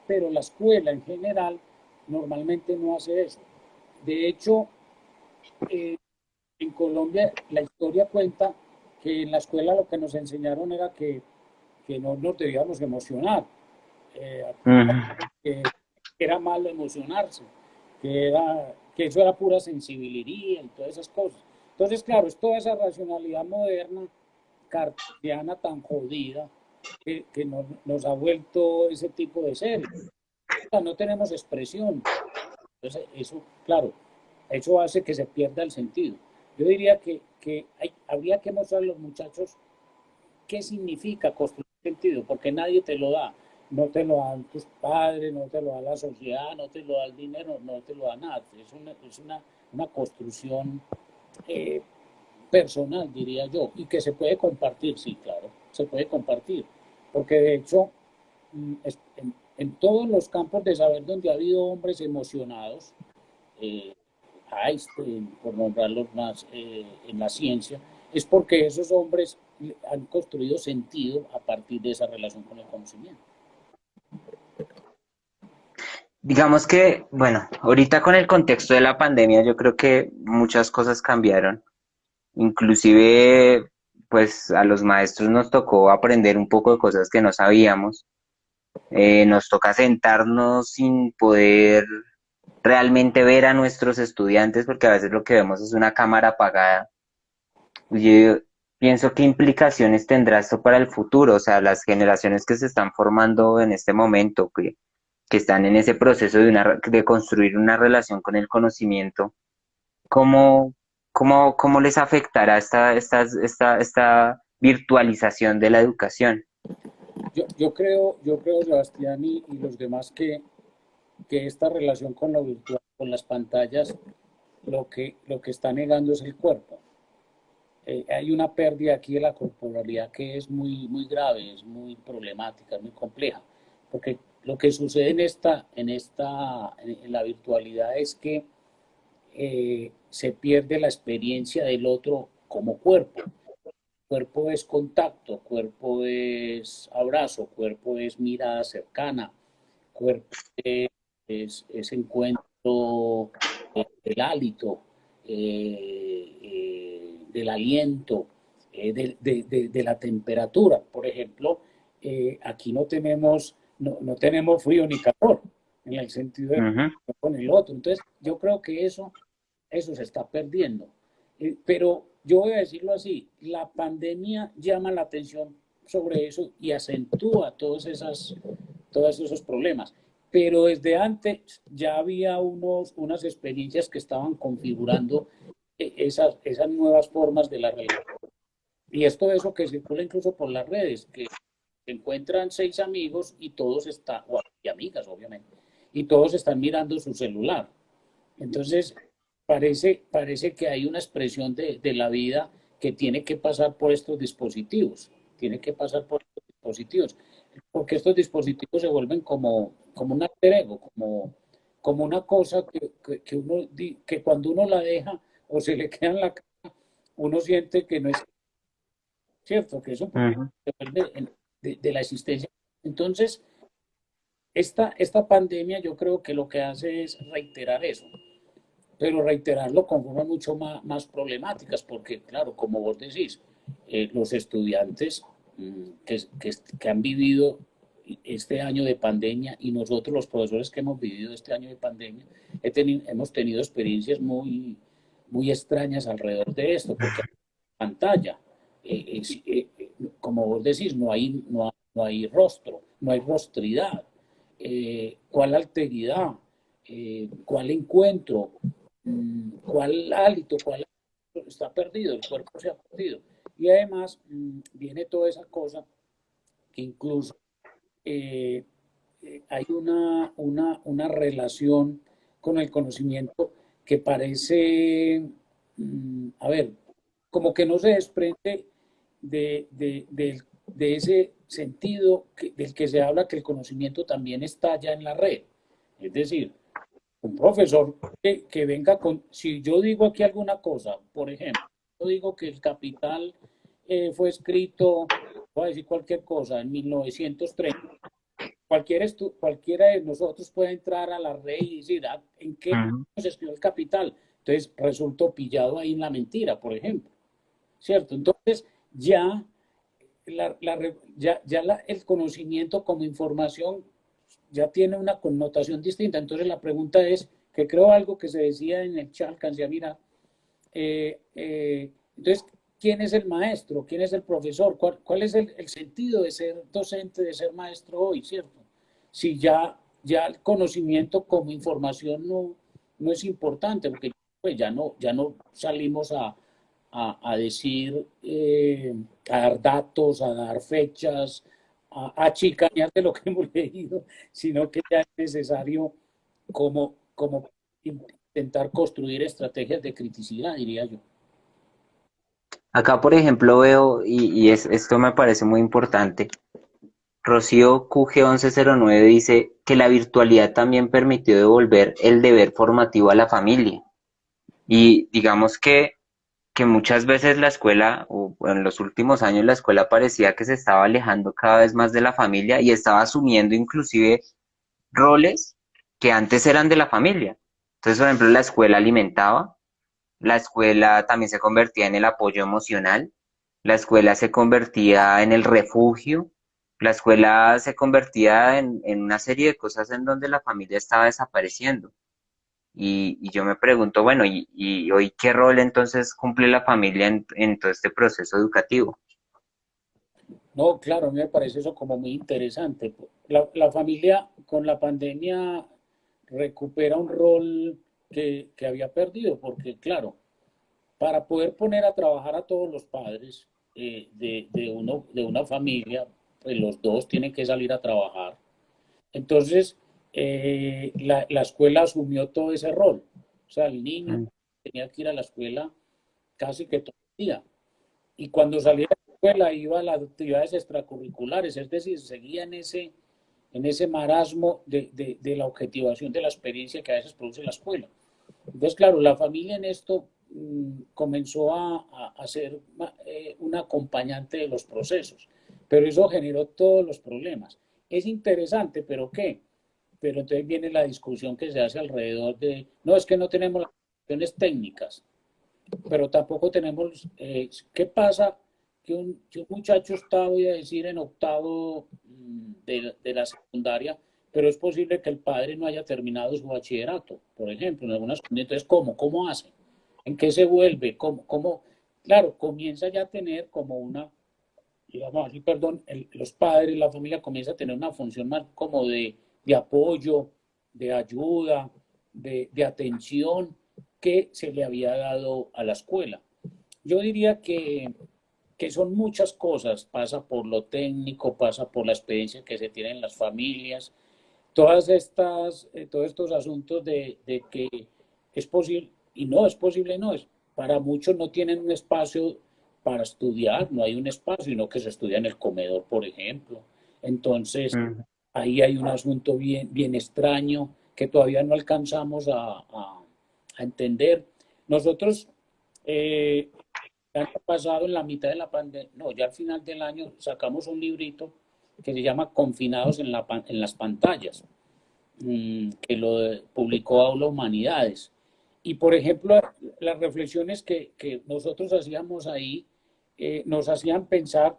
Pero la escuela en general normalmente no hace eso. De hecho, eh, en Colombia la historia cuenta que en la escuela lo que nos enseñaron era que no nos debíamos emocionar, eh, Ujú. que era malo emocionarse, que eso era pura sensibilidad y todas esas cosas. Entonces, claro, es toda esa racionalidad moderna, cartesiana tan jodida, que nos ha vuelto ese tipo de seres. O sea, no tenemos expresión. Entonces, eso, claro, eso hace que se pierda el sentido. Yo diría que habría que mostrar a los muchachos qué significa construir sentido, porque nadie te lo da. No te lo dan tus padres, no te lo da la sociedad, no te lo da el dinero, no te lo da nada. Es una construcción eh, personal, diría yo, y que se puede compartir, sí, claro, se puede compartir. Porque de hecho, en todos los campos de saber donde ha habido hombres emocionados, eh, Einstein, por nombrarlos más, en la ciencia, es porque esos hombres han construido sentido a partir de esa relación con el conocimiento. Digamos que, bueno, ahorita con el contexto de la pandemia yo creo que muchas cosas cambiaron. Inclusive, pues a los maestros nos tocó aprender un poco de cosas que no sabíamos. Nos toca sentarnos sin poder realmente ver a nuestros estudiantes porque a veces lo que vemos es una cámara apagada. Yo pienso qué implicaciones tendrá esto para el futuro, o sea, las generaciones que se están formando en este momento, que están en ese proceso de construir una relación con el conocimiento, ¿cómo, cómo les afectará esta virtualización de la educación? Yo creo, Sebastián, y los demás, que esta relación con lo virtual, con las pantallas, lo que está negando es el cuerpo. Hay una pérdida aquí de la corporalidad que es muy, muy grave, es muy problemática, es muy compleja, porque lo que sucede en la virtualidad es que se pierde la experiencia del otro como cuerpo. Cuerpo es contacto, cuerpo es abrazo, cuerpo es mirada cercana, cuerpo es encuentro del hálito, del aliento, de la temperatura. Por ejemplo, aquí no tenemos frío ni calor, en el sentido de Ujú. con el otro. Entonces, yo creo que eso se está perdiendo. Pero yo voy a decirlo así, la pandemia llama la atención sobre eso y acentúa todos esos problemas. Pero desde antes ya había unas experiencias que estaban configurando esas nuevas formas de la relación. Y es todo eso que circula incluso por las redes, que se encuentran 6 amigos y todos están, y amigas obviamente, y todos están mirando su celular. Entonces, parece que hay una expresión de la vida que tiene que pasar por estos dispositivos, tiene que pasar por estos dispositivos, porque estos dispositivos se vuelven como un alter ego, como una cosa que cuando uno la deja o se le queda en la casa, uno siente que no es cierto, que eso Ujú. se vuelve de la existencia. Entonces, esta pandemia yo creo que lo que hace es reiterar eso. pero reiterarlo conforma mucho más problemáticas, porque claro, como vos decís, los estudiantes que han vivido este año de pandemia y nosotros los profesores que hemos vivido este año de pandemia, hemos tenido experiencias muy extrañas alrededor de esto, porque pantalla, como vos decís, no hay rostro, no hay rostridad. ¿Cuál alteridad? ¿Cuál encuentro? ¿Cuál hálito? ¿Cuál está perdido? El cuerpo se ha perdido. Y además viene toda esa cosa que incluso eh, hay una relación con el conocimiento que parece, a ver, como que no se desprende de ese sentido del que se habla que el conocimiento también está ya en la red. Es decir, un profesor que venga con, si yo digo aquí alguna cosa, por ejemplo, yo digo que el Capital fue escrito, voy a decir cualquier cosa, en 1930. Cualquiera de nosotros puede entrar a la red y decir, ¿en qué se escribió el Capital? Entonces resultó pillado ahí en la mentira, por ejemplo. ¿Cierto? Entonces ya, el conocimiento como información ya tiene una connotación distinta. Entonces la pregunta es, que creo algo que se decía en el chat, alcancé a mirar, entonces, ¿quién es el maestro? ¿Quién es el profesor? ¿Cuál es el sentido de ser docente, de ser maestro hoy, cierto? Si ya el conocimiento como información no es importante, porque pues ya no salimos a decir, a dar datos, a dar fechas, a chicanear de lo que hemos leído, sino que ya es necesario como intentar construir estrategias de criticidad, diría yo. Acá, por ejemplo, veo, esto me parece muy importante, Rocío QG1109 dice que la virtualidad también permitió devolver el deber formativo a la familia. Y digamos que muchas veces la escuela, o en los últimos años la escuela parecía que se estaba alejando cada vez más de la familia y estaba asumiendo inclusive roles que antes eran de la familia. Entonces, por ejemplo, la escuela alimentaba, la escuela también se convertía en el apoyo emocional, la escuela se convertía en el refugio, la escuela se convertía en una serie de cosas en donde la familia estaba desapareciendo. Y yo me pregunto, bueno, ¿y hoy qué rol entonces cumple la familia en todo este proceso educativo? No, claro, a mí me parece eso como muy interesante. La familia con la pandemia recupera un rol que había perdido, porque claro, para poder poner a trabajar a todos los padres de una familia, pues los dos tienen que salir a trabajar. Entonces, la escuela asumió todo ese rol. O sea, el niño Mm. tenía que ir a la escuela casi que todo el día. Y cuando salía de la escuela iba a las actividades extracurriculares, es decir, seguía en ese marasmo de la objetivación de la experiencia que a veces produce la escuela. Entonces, claro, la familia en esto comenzó a ser un acompañante de los procesos, pero eso generó todos los problemas. Es interesante, pero ¿qué? Pero entonces viene la discusión que se hace alrededor de, no, es que no tenemos las cuestiones técnicas, pero tampoco tenemos, ¿qué pasa? Que un muchacho está, voy a decir, en octavo de la secundaria, pero es posible que el padre no haya terminado su bachillerato, por ejemplo, en algunas condiciones. Entonces, ¿cómo? ¿Cómo hace? ¿En qué se vuelve? ¿Cómo? Claro, comienza ya a tener como una, digamos así, perdón, los padres, la familia comienza a tener una función más como de apoyo, de ayuda, de atención que se le había dado a la escuela. Yo diría que son muchas cosas, pasa por lo técnico, pasa por la experiencia que se tiene en las familias, todos estos asuntos de que es posible y no es posible, no es. Para muchos no tienen un espacio para estudiar, no hay un espacio, sino que se estudia en el comedor, por ejemplo. Entonces, Mm. ahí hay un asunto bien extraño que todavía no alcanzamos a entender. Nosotros, el año pasado, en la mitad de la pandemia, no, ya al final del año, sacamos un librito que se llama Confinados en las pantallas, que lo publicó Aula Humanidades. y por ejemplo, las reflexiones que nosotros hacíamos ahí nos hacían pensar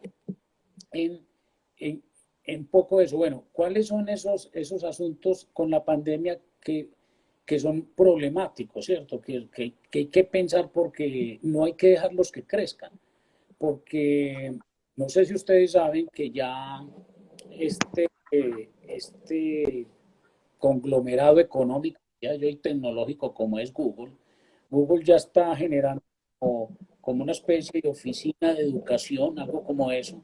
en, en, en poco eso. Bueno, ¿cuáles son esos asuntos con la pandemia que son problemáticos, ¿cierto? Que hay que pensar porque no hay que dejarlos que crezcan. Porque no sé si ustedes saben que ya este conglomerado económico y tecnológico como es Google, Google ya está generando como una especie de oficina de educación, algo como eso,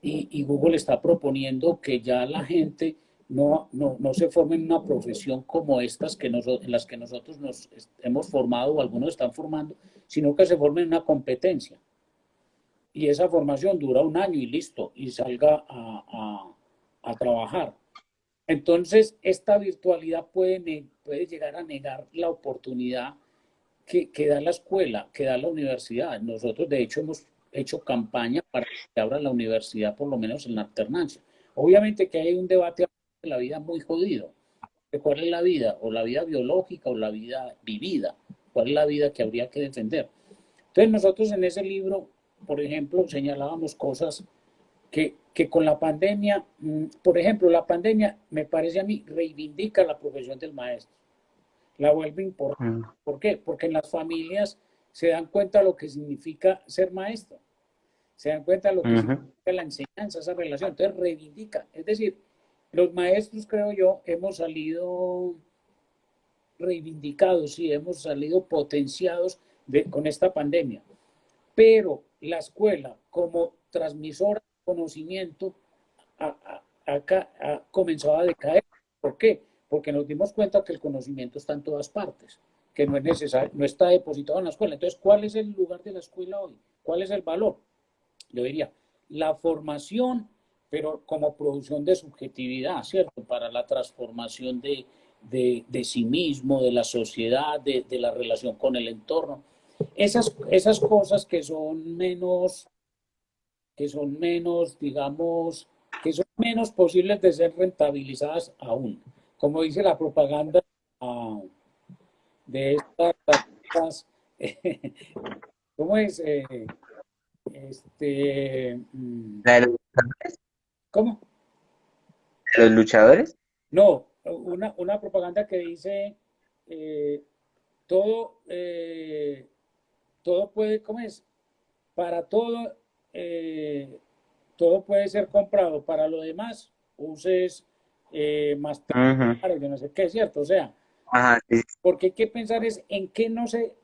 y Google está proponiendo que ya la gente no se forme en una profesión como estas en las que nosotros nos hemos formado o algunos están formando, sino que se formen en una competencia. Y esa formación dura un año y listo, y salga a trabajar. Entonces, esta virtualidad puede llegar a negar la oportunidad que da la escuela, que da la universidad. Nosotros, de hecho, hemos hecho campaña para que abra la universidad, por lo menos en la alternancia. Obviamente que hay un debate de la vida muy jodido. De ¿cuál es la vida? O la vida biológica o la vida vivida. ¿Cuál es la vida que habría que defender? Entonces, nosotros en ese libro, por ejemplo, señalábamos cosas que con la pandemia, por ejemplo, la pandemia me parece a mí reivindica la profesión del maestro, la vuelve importante. Mm. ¿Por qué? Porque en las familias se dan cuenta de lo que significa ser maestro, se dan cuenta de lo que Ujú. significa la enseñanza, esa relación, entonces reivindica. Es decir, los maestros, creo yo, hemos salido reivindicados y hemos salido potenciados con esta pandemia. Pero la escuela, como transmisora de conocimiento, ha comenzado a decaer. ¿Por qué? Porque nos dimos cuenta que el conocimiento está en todas partes, que no es necesario, no está depositado en la escuela. Entonces, ¿cuál es el lugar de la escuela hoy? ¿Cuál es el valor? Yo diría, la formación, pero como producción de subjetividad, ¿cierto? Para la transformación de sí mismo, de la sociedad, de la relación con el entorno. Esas cosas digamos, que son menos posibles de ser rentabilizadas aún. Como dice la propaganda de estas tarjetas, ¿cómo es? ¿La de ¿Cómo? los luchadores? No, una propaganda que dice eh, todo, todo puede, ¿cómo es? Para todo, eh, todo puede ser comprado. Para lo demás, uses Ujú. Mastercard, yo no sé qué es cierto. O sea, Ajá, sí. porque hay que pensar es en qué no se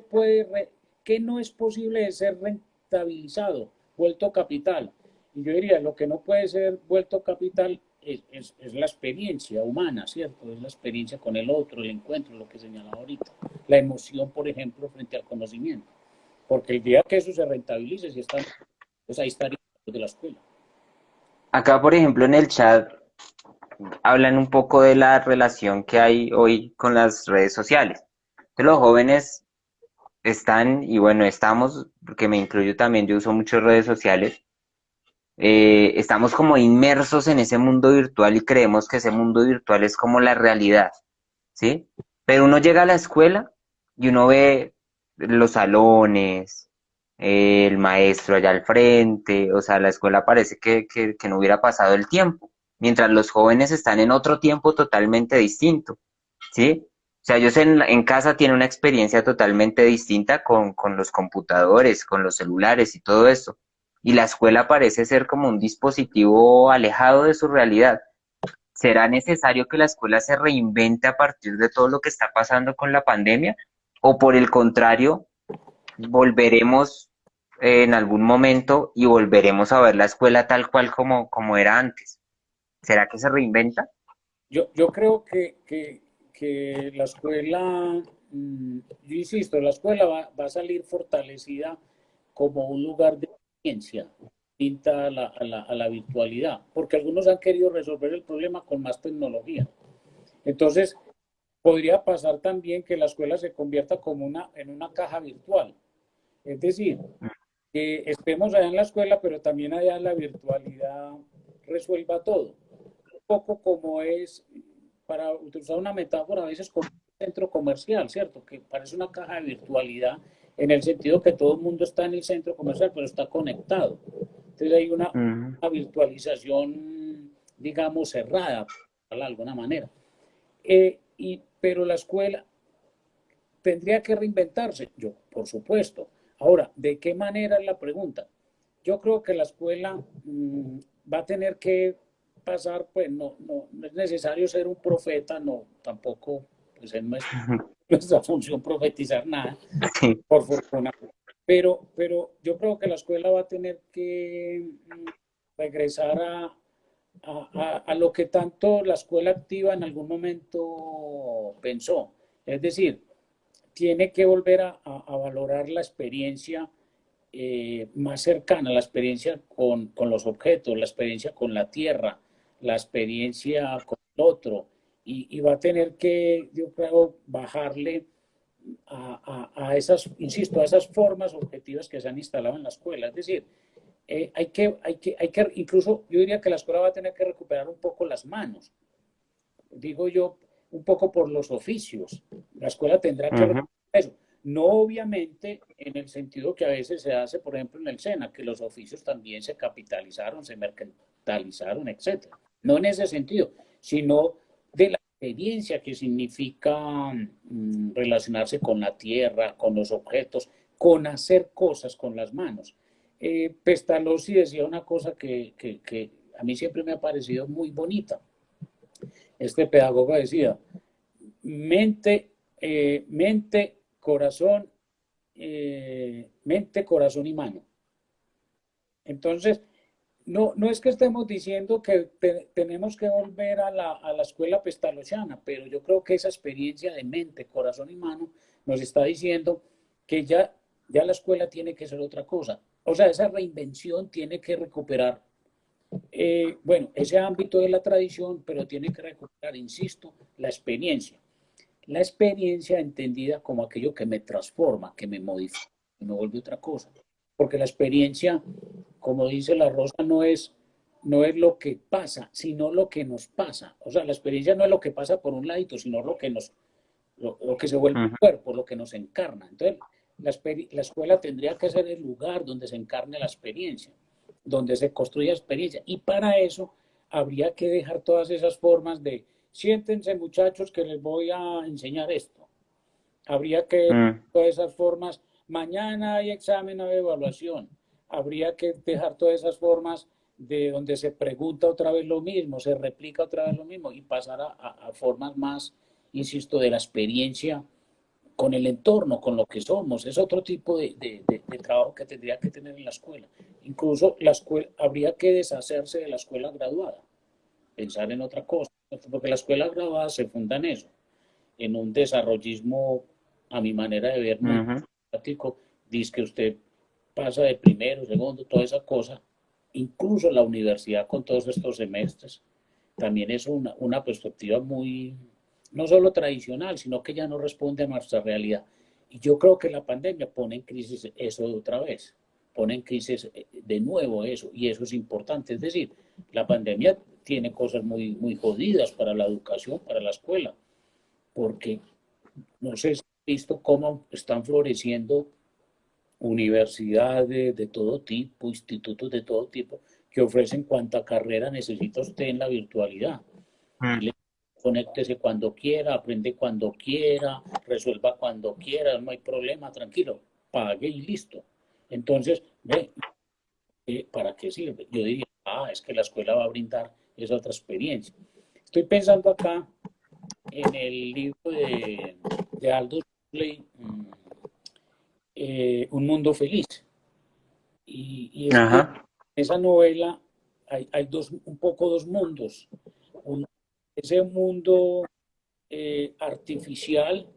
puede, qué no es posible de ser rentabilizado, vuelto capital. Y yo diría, lo que no puede ser vuelto capital es la experiencia humana, ¿cierto? Es la experiencia con el otro, el encuentro, lo que señalaba ahorita. La emoción, por ejemplo, frente al conocimiento. Porque el día que eso se rentabilice, si está, pues ahí estaría de la escuela. Acá, por ejemplo, en el chat hablan un poco de la relación que hay hoy con las redes sociales. Entonces, los jóvenes están, y bueno, estamos, porque me incluyo también, yo uso muchas redes sociales, estamos como inmersos en ese mundo virtual y creemos que ese mundo virtual es como la realidad, ¿sí? Pero uno llega a la escuela y uno ve los salones, el maestro allá al frente, o sea, la escuela parece que no hubiera pasado el tiempo, mientras los jóvenes están en otro tiempo totalmente distinto, ¿sí? O sea, ellos en casa tienen una experiencia totalmente distinta con los computadores, con los celulares y todo eso. Y la escuela parece ser como un dispositivo alejado de su realidad. ¿Será necesario que la escuela se reinvente a partir de todo lo que está pasando con la pandemia? ¿O por el contrario, volveremos en algún momento y volveremos a ver la escuela tal cual como era antes? ¿Será que se reinventa? Yo creo que la escuela, yo insisto, la escuela va a salir fortalecida como un lugar de ciencia, distinta a la virtualidad, porque algunos han querido resolver el problema con más tecnología. Entonces, podría pasar también que la escuela se convierta como en una caja virtual. Es decir, que estemos allá en la escuela, pero también allá en la virtualidad resuelva todo. Un poco como es, para utilizar una metáfora, a veces como centro comercial, ¿cierto? Que parece una caja de virtualidad en el sentido que todo el mundo está en el centro comercial, pero está conectado. Entonces hay una virtualización, digamos, cerrada, de alguna manera. Pero la escuela tendría que reinventarse, yo, por supuesto. Ahora, ¿de qué manera es la pregunta? Yo creo que la escuela va a tener que pasar, pues no es necesario ser un profeta, no, tampoco, pues es nuestra función profetizar nada, Sí. por fortuna. Pero yo creo que la escuela va a tener que regresar a lo que tanto la escuela activa en algún momento pensó. Es decir, tiene que volver a valorar la experiencia más cercana, la experiencia con los objetos, la experiencia con la tierra, la experiencia con el otro, y va a tener que, yo creo, bajarle a esas, insisto, a esas formas objetivas que se han instalado en la escuela. Es decir, incluso yo diría que la escuela va a tener que recuperar un poco las manos, digo yo, un poco por los oficios. La escuela tendrá que recuperar eso. No obviamente en el sentido que a veces se hace, por ejemplo, en el SENA, que los oficios también se capitalizaron, se mercantilizaron, etc. No en ese sentido, sino de la experiencia que significa relacionarse con la tierra, con los objetos, con hacer cosas con las manos. Pestalozzi decía una cosa que a mí siempre me ha parecido muy bonita. Este pedagogo decía, mente, corazón, mente, corazón y mano. Entonces, no es que estemos diciendo que tenemos que volver a la escuela pestalozziana, pero yo creo que esa experiencia de mente, corazón y mano nos está diciendo que ya la escuela tiene que ser otra cosa. O sea, esa reinvención tiene que recuperar, bueno, ese ámbito de la tradición, pero tiene que recuperar, insisto, la experiencia. La experiencia entendida como aquello que me transforma, que me modifica, que me vuelve otra cosa. Porque la experiencia, como dice la Rosa, no es lo que pasa, sino lo que nos pasa. O sea, la experiencia no es lo que pasa por un ladito, sino lo que se vuelve un cuerpo, lo que nos encarna. Entonces, la escuela tendría que ser el lugar donde se encarne la experiencia, donde se construya experiencia. Y para eso habría que dejar todas esas formas de siéntense muchachos que les voy a enseñar esto. Habría que dejar todas esas formas, mañana hay examen o evaluación. Habría que dejar todas esas formas de donde se pregunta otra vez lo mismo, se replica otra vez lo mismo y pasar a formas más, insisto, de la experiencia con el entorno, con lo que somos. Es otro tipo de trabajo que tendría que tener en la escuela. Incluso la escuela, habría que deshacerse de la escuela graduada, pensar en otra cosa, porque la escuela graduada se funda en eso, en un desarrollismo, a mi manera de ver, muy práctico. Dice que usted pasa de primero, segundo, toda esa cosa, incluso la universidad con todos estos semestres, también es una perspectiva muy, no solo tradicional, sino que ya no responde a nuestra realidad. Y yo creo que la pandemia pone en crisis eso de otra vez, pone en crisis de nuevo eso, y eso es importante. Es decir, la pandemia tiene cosas muy, muy jodidas para la educación, para la escuela, porque no sé si han visto cómo están floreciendo universidades de todo tipo, institutos de todo tipo, que ofrecen cuanta carrera necesita usted en la virtualidad. Y conéctese cuando quiera, aprende cuando quiera, resuelva cuando quiera, no hay problema, tranquilo, pague y listo. Entonces, ve, ¿para qué sirve? Yo diría, es que la escuela va a brindar esa otra experiencia. Estoy pensando acá en el libro de Aldous Huxley, Un mundo feliz. Y es que en esa novela hay un poco dos mundos. Ese mundo artificial,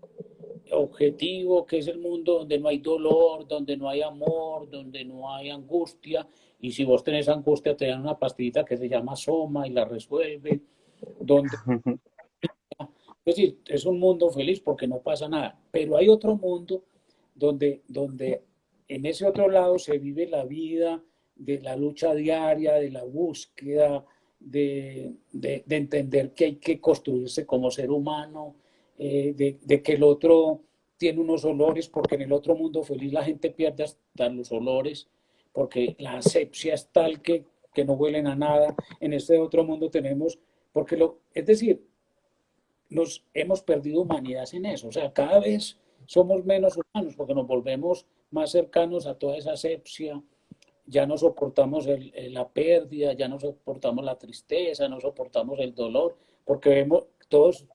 objetivo, que es el mundo donde no hay dolor, donde no hay amor, donde no hay angustia, y si vos tenés angustia te dan una pastillita que se llama Soma y la resuelve, donde, es decir, es un mundo feliz porque no pasa nada, pero hay otro mundo donde en ese otro lado se vive la vida de la lucha diaria, de la búsqueda, de entender que hay que construirse como ser humano, de que el otro tiene unos olores, porque en el otro mundo feliz la gente pierde hasta los olores, porque la asepsia es tal que no huelen a nada. En este otro mundo tenemos, es decir, nos hemos perdido humanidad en eso. O sea, cada vez somos menos humanos porque nos volvemos más cercanos a toda esa asepsia, ya no soportamos la pérdida, ya no soportamos la tristeza, no soportamos el dolor, porque vemos, todos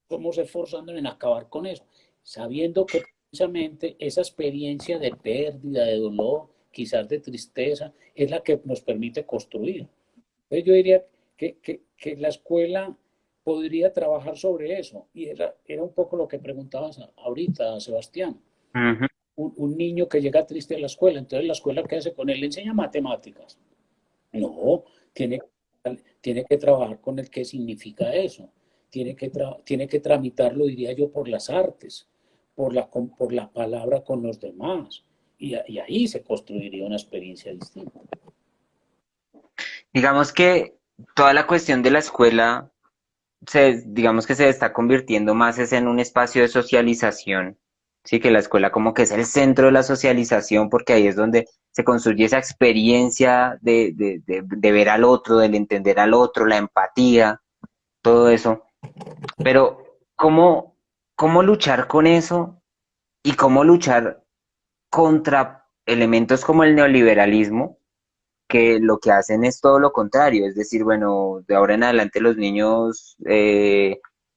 somos esforzándonos en acabar con eso, sabiendo que precisamente esa experiencia de pérdida, de dolor, quizás de tristeza, es la que nos permite construir. Entonces yo diría que la escuela podría trabajar sobre eso, y era un poco lo que preguntabas ahorita, Sebastián. Ujú. Un niño que llega triste a la escuela, entonces la escuela, ¿qué hace con él? Le enseña matemáticas. No, tiene, tiene que trabajar con el qué significa eso. Tiene que tramitarlo, diría yo, por las artes, por la palabra con los demás. Y ahí se construiría una experiencia distinta. Digamos que toda la cuestión de la escuela, digamos que se está convirtiendo más es en un espacio de socialización. Sí, que la escuela como que es el centro de la socialización porque ahí es donde se construye esa experiencia de ver al otro, del entender al otro, la empatía, todo eso. Pero, ¿cómo luchar con eso y cómo luchar contra elementos como el neoliberalismo, que lo que hacen es todo lo contrario? Es decir, bueno, de ahora en adelante los niños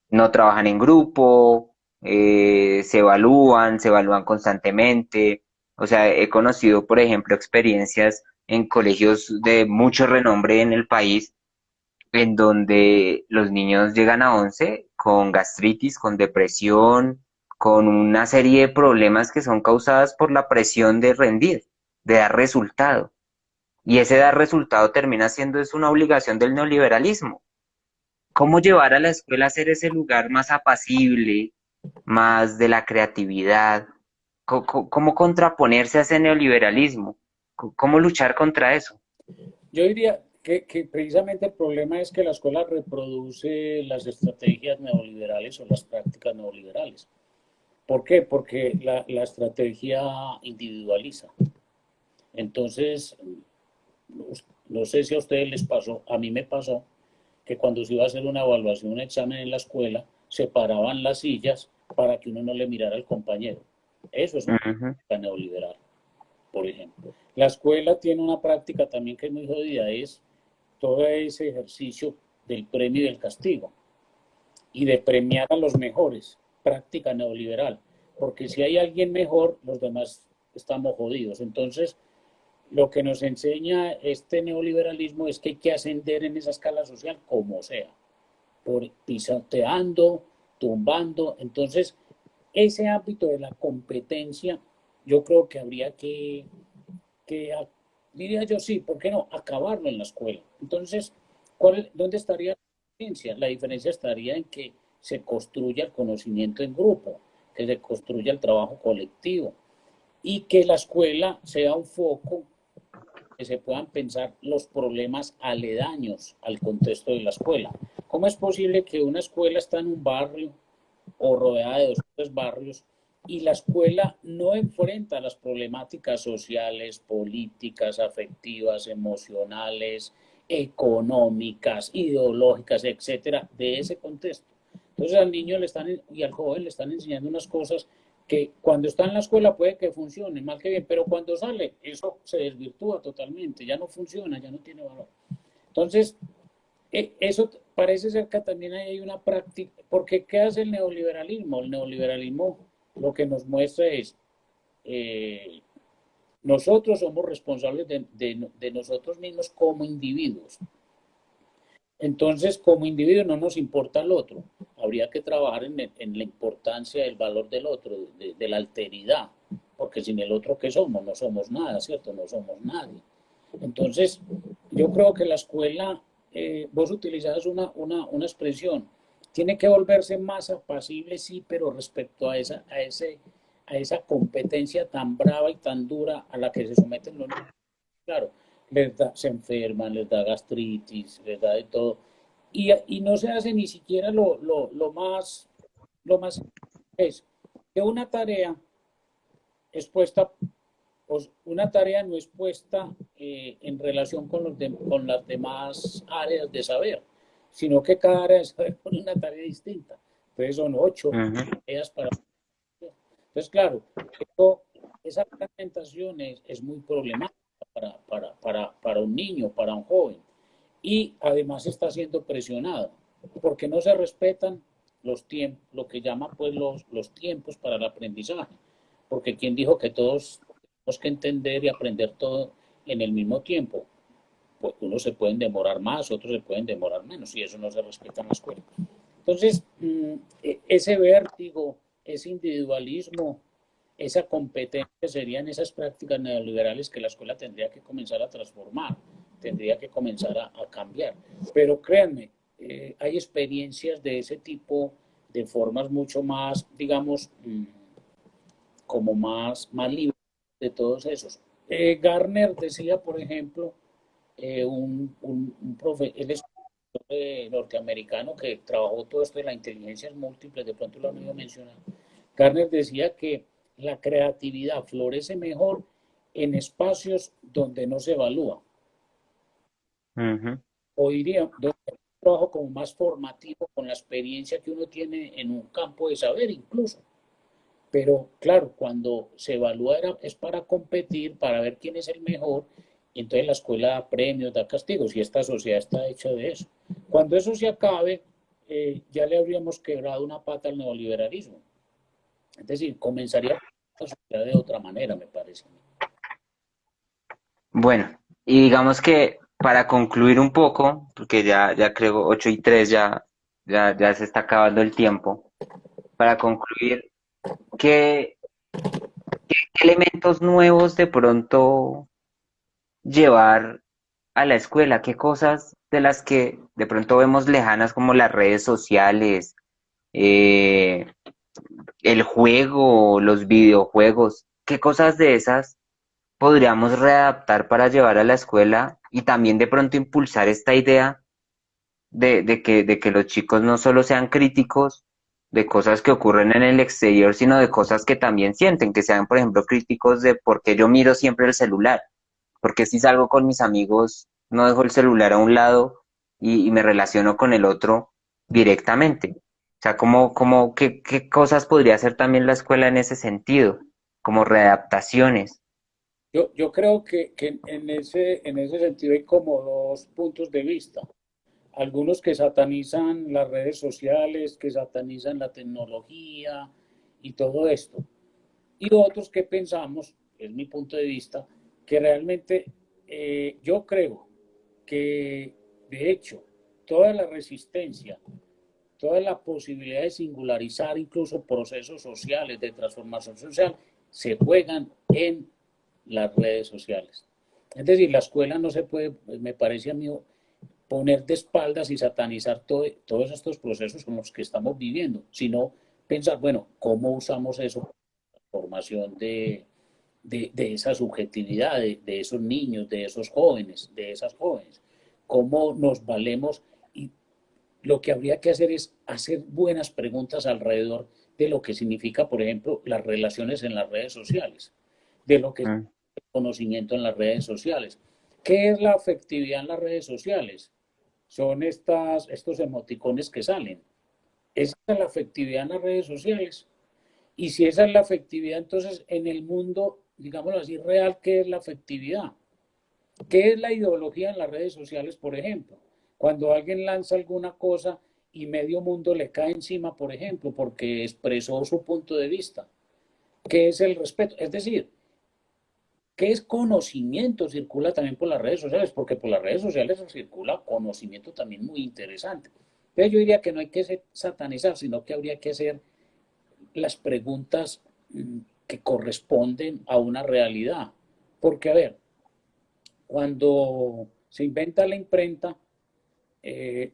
no trabajan en grupo, se evalúan constantemente. O sea, he conocido, por ejemplo, experiencias en colegios de mucho renombre en el país en donde los niños llegan a 11 con gastritis, con depresión, con una serie de problemas que son causadas por la presión de rendir, de dar resultado. Y ese dar resultado termina siendo es una obligación del neoliberalismo. ¿Cómo llevar a la escuela a ser ese lugar más apacible, más de la creatividad? ¿Cómo contraponerse a ese neoliberalismo? ¿Cómo luchar contra eso? Yo diría que precisamente el problema es que la escuela reproduce las estrategias neoliberales o las prácticas neoliberales. ¿Por qué? Porque la estrategia individualiza. Entonces, no sé si a ustedes les pasó, a mí me pasó que cuando se iba a hacer una evaluación, un examen en la escuela, separaban las sillas para que uno no le mirara al compañero. Eso es una Ujú. práctica neoliberal, por ejemplo. La escuela tiene una práctica también que es muy jodida, es todo ese ejercicio del premio y del castigo y de premiar a los mejores, práctica neoliberal, porque si hay alguien mejor, los demás estamos jodidos. Entonces, lo que nos enseña este neoliberalismo es que hay que ascender en esa escala social como sea, por pisoteando, tumbando. Entonces, ese ámbito de la competencia, yo creo que habría que diría yo sí, ¿por qué no? Acabarlo en la escuela. Entonces, ¿dónde estaría la diferencia? La diferencia estaría en que se construya el conocimiento en grupo, que se construya el trabajo colectivo y que la escuela sea un foco que se puedan pensar los problemas aledaños al contexto de la escuela. ¿Cómo es posible que una escuela está en un barrio o rodeada de dos o tres barrios y la escuela no enfrenta las problemáticas sociales, políticas, afectivas, emocionales, económicas, ideológicas, etcétera, de ese contexto? Entonces al niño le están y al joven le están enseñando unas cosas que cuando está en la escuela puede que funcione, mal que bien, pero cuando sale eso se desvirtúa totalmente, ya no funciona, ya no tiene valor. Entonces, eso parece ser que también hay una práctica, porque ¿qué hace el neoliberalismo? El neoliberalismo lo que nos muestra es, eh, nosotros somos responsables de nosotros mismos como individuos. Entonces, como individuo no nos importa el otro. Habría que trabajar en la importancia del valor del otro, de la alteridad, porque sin el otro, ¿qué somos? No somos nada, ¿cierto? No somos nadie. Entonces, yo creo que la escuela, vos utilizás una expresión, tiene que volverse más apacible, sí, pero respecto a esa competencia tan brava y tan dura a la que se someten los niños. Claro, se enferman, les da gastritis, les da de todo. Y no se hace ni siquiera lo más, lo más es que una tarea es puesta, pues, una tarea no es puesta en relación con, con las demás áreas de saber, sino que cada área de saber pone una tarea distinta. Entonces son 8 Ujú. tareas para... Entonces, claro, esto, esa fragmentación es muy problemática para un niño, para un joven. Y además está siendo presionado, porque no se respetan los tiempos, lo que llaman pues los tiempos para el aprendizaje. Porque quien dijo que todos tenemos que entender y aprender todo en el mismo tiempo, pues unos se pueden demorar más, otros se pueden demorar menos, y eso no se respeta en la escuela. Entonces, ese vértigo, ese individualismo, esa competencia serían esas prácticas neoliberales que la escuela tendría que comenzar a transformar, tendría que comenzar a cambiar. Pero créanme, hay experiencias de ese tipo, de formas mucho más, digamos, como más libres de todos esos. Garner decía, por ejemplo, un profe, él es norteamericano que trabajó todo esto de las inteligencias múltiples, de pronto lo han oído mencionar. Garner decía que la creatividad florece mejor en espacios donde no se evalúa, Ujú. o diría, donde hay un trabajo como más formativo con la experiencia que uno tiene en un campo de saber incluso. Pero claro, cuando se evalúa es para competir, para ver quién es el mejor, y entonces la escuela da premios, da castigos, y esta sociedad está hecha de eso. Cuando eso se acabe, ya le habríamos quebrado una pata al neoliberalismo. Es decir, comenzaría la sociedad de otra manera, me parece. Bueno, y digamos que para concluir un poco, porque ya creo 8:03, ya se está acabando el tiempo, para concluir, ¿qué, qué elementos nuevos de pronto llevar a la escuela? ¿Qué cosas de las que de pronto vemos lejanas como las redes sociales, eh, el juego, los videojuegos? ¿Qué cosas de esas podríamos readaptar para llevar a la escuela y también de pronto impulsar esta idea de que los chicos no solo sean críticos de cosas que ocurren en el exterior, sino de cosas que también sienten, que sean, por ejemplo, críticos de por qué yo miro siempre el celular, porque si salgo con mis amigos, no dejo el celular a un lado y me relaciono con el otro directamente? O sea, qué cosas podría hacer también la escuela en ese sentido, como readaptaciones. Yo creo que en ese sentido hay como dos puntos de vista. Algunos que satanizan las redes sociales, que satanizan la tecnología y todo esto. Y otros que pensamos, es mi punto de vista, que realmente yo creo que de hecho toda la resistencia, toda la posibilidad de singularizar incluso procesos sociales, de transformación social, se juegan en las redes sociales. Es decir, la escuela no se puede, me parece a mí, poner de espaldas y satanizar todos estos procesos con los que estamos viviendo, sino pensar, bueno, ¿cómo usamos eso para la formación de esa subjetividad, de esos niños, de esos jóvenes, de esas jóvenes? ¿Cómo nos valemos? Y lo que habría que hacer es hacer buenas preguntas alrededor de lo que significa, por ejemplo, las relaciones en las redes sociales, de lo que es Mm. el conocimiento en las redes sociales. ¿Qué es la afectividad en las redes sociales? Son estos emoticones que salen. Esa es la afectividad en las redes sociales. Y si esa es la afectividad, entonces en el mundo, digámoslo así, real, ¿qué es la afectividad? ¿Qué es la ideología en las redes sociales, por ejemplo? Cuando alguien lanza alguna cosa y medio mundo le cae encima, por ejemplo, porque expresó su punto de vista. ¿Qué es el respeto? Es decir, ¿qué es conocimiento? Circula también por las redes sociales, porque por las redes sociales circula conocimiento también muy interesante. Entonces yo diría que no hay que satanizar, sino que habría que hacer las preguntas que corresponden a una realidad. Porque, a ver, cuando se inventa la imprenta,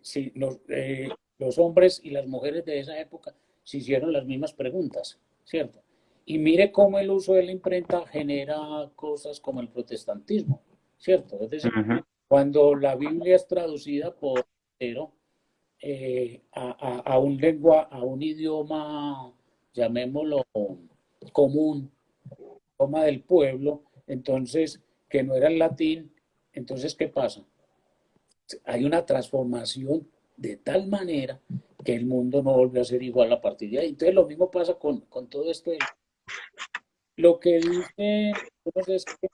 si los hombres y las mujeres de esa época se hicieron las mismas preguntas, ¿cierto? Y mire cómo el uso de la imprenta genera cosas como el protestantismo, ¿cierto? Es decir, Ujú. cuando la Biblia es traducida por Lutero, a un idioma, llamémoslo común, idioma del pueblo, entonces, que no era el latín, entonces, ¿qué pasa? Hay una transformación de tal manera que el mundo no vuelve a ser igual a partir de ahí. Entonces, lo mismo pasa con todo esto. Lo que dicen es que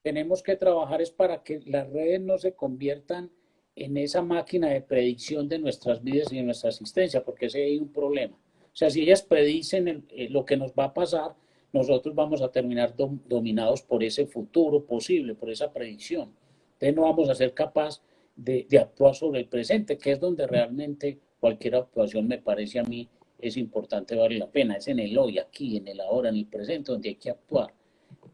tenemos que trabajar es para que las redes no se conviertan en esa máquina de predicción de nuestras vidas y de nuestra existencia, porque ese hay un problema. O sea, si ellas predicen lo que nos va a pasar, nosotros vamos a terminar dominados por ese futuro posible, por esa predicción. Entonces no vamos a ser capaces de actuar sobre el presente, que es donde realmente cualquier actuación me parece a mí es importante, vale la pena. Es en el hoy, aquí, en el ahora, en el presente, donde hay que actuar.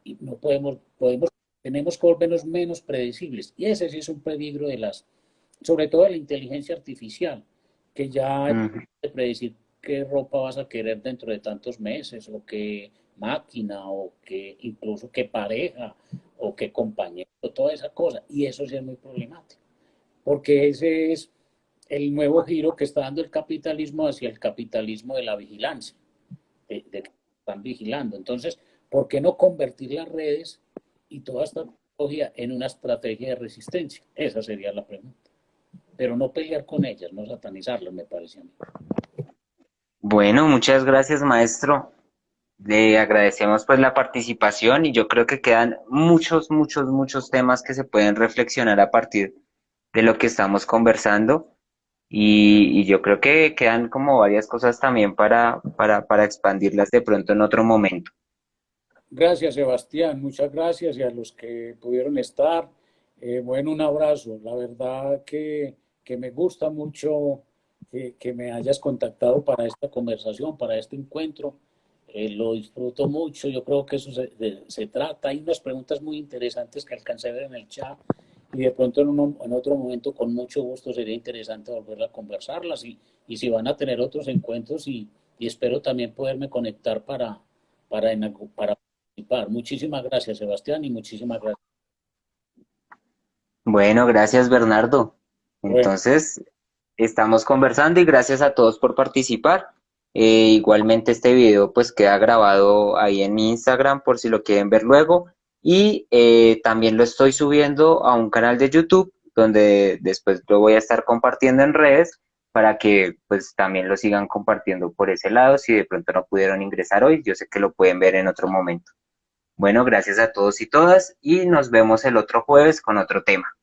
Y no tenemos que volvernos menos predecibles. Y ese sí es un peligro sobre todo de la inteligencia artificial, que ya Ujú. puede predecir qué ropa vas a querer dentro de tantos meses, o qué máquina, o qué incluso qué pareja, o qué compañero, toda esa cosa. Y eso sí es muy problemático, porque ese es el nuevo giro que está dando el capitalismo hacia el capitalismo de la vigilancia, de que están vigilando. Entonces, ¿por qué no convertir las redes y toda esta tecnología en una estrategia de resistencia? Esa sería la pregunta. Pero no pelear con ellas, no satanizarlas, me parece a mí. Bueno, muchas gracias, maestro. Le agradecemos pues la participación y yo creo que quedan muchos, muchos, muchos temas que se pueden reflexionar a partir de lo que estamos conversando y yo creo que quedan como varias cosas también para expandirlas de pronto en otro momento. Gracias, Sebastián, muchas gracias y a los que pudieron estar. Bueno, un abrazo. La verdad que me gusta mucho que me hayas contactado para esta conversación, para este encuentro. Lo disfruto mucho. Yo creo que eso se trata. Hay unas preguntas muy interesantes que alcancé a ver en el chat y de pronto en otro momento con mucho gusto sería interesante volver a conversarlas y si van a tener otros encuentros y espero también poderme conectar para participar. Muchísimas gracias, Sebastián, y muchísimas gracias. Bueno, gracias Bernardo. Bueno, Entonces, estamos conversando y gracias a todos por participar. Igualmente este video pues queda grabado ahí en mi Instagram por si lo quieren ver luego y también lo estoy subiendo a un canal de YouTube donde después lo voy a estar compartiendo en redes para que pues también lo sigan compartiendo por ese lado si de pronto no pudieron ingresar hoy, yo sé que lo pueden ver en otro momento. Bueno, gracias a todos y todas y nos vemos el otro jueves con otro tema.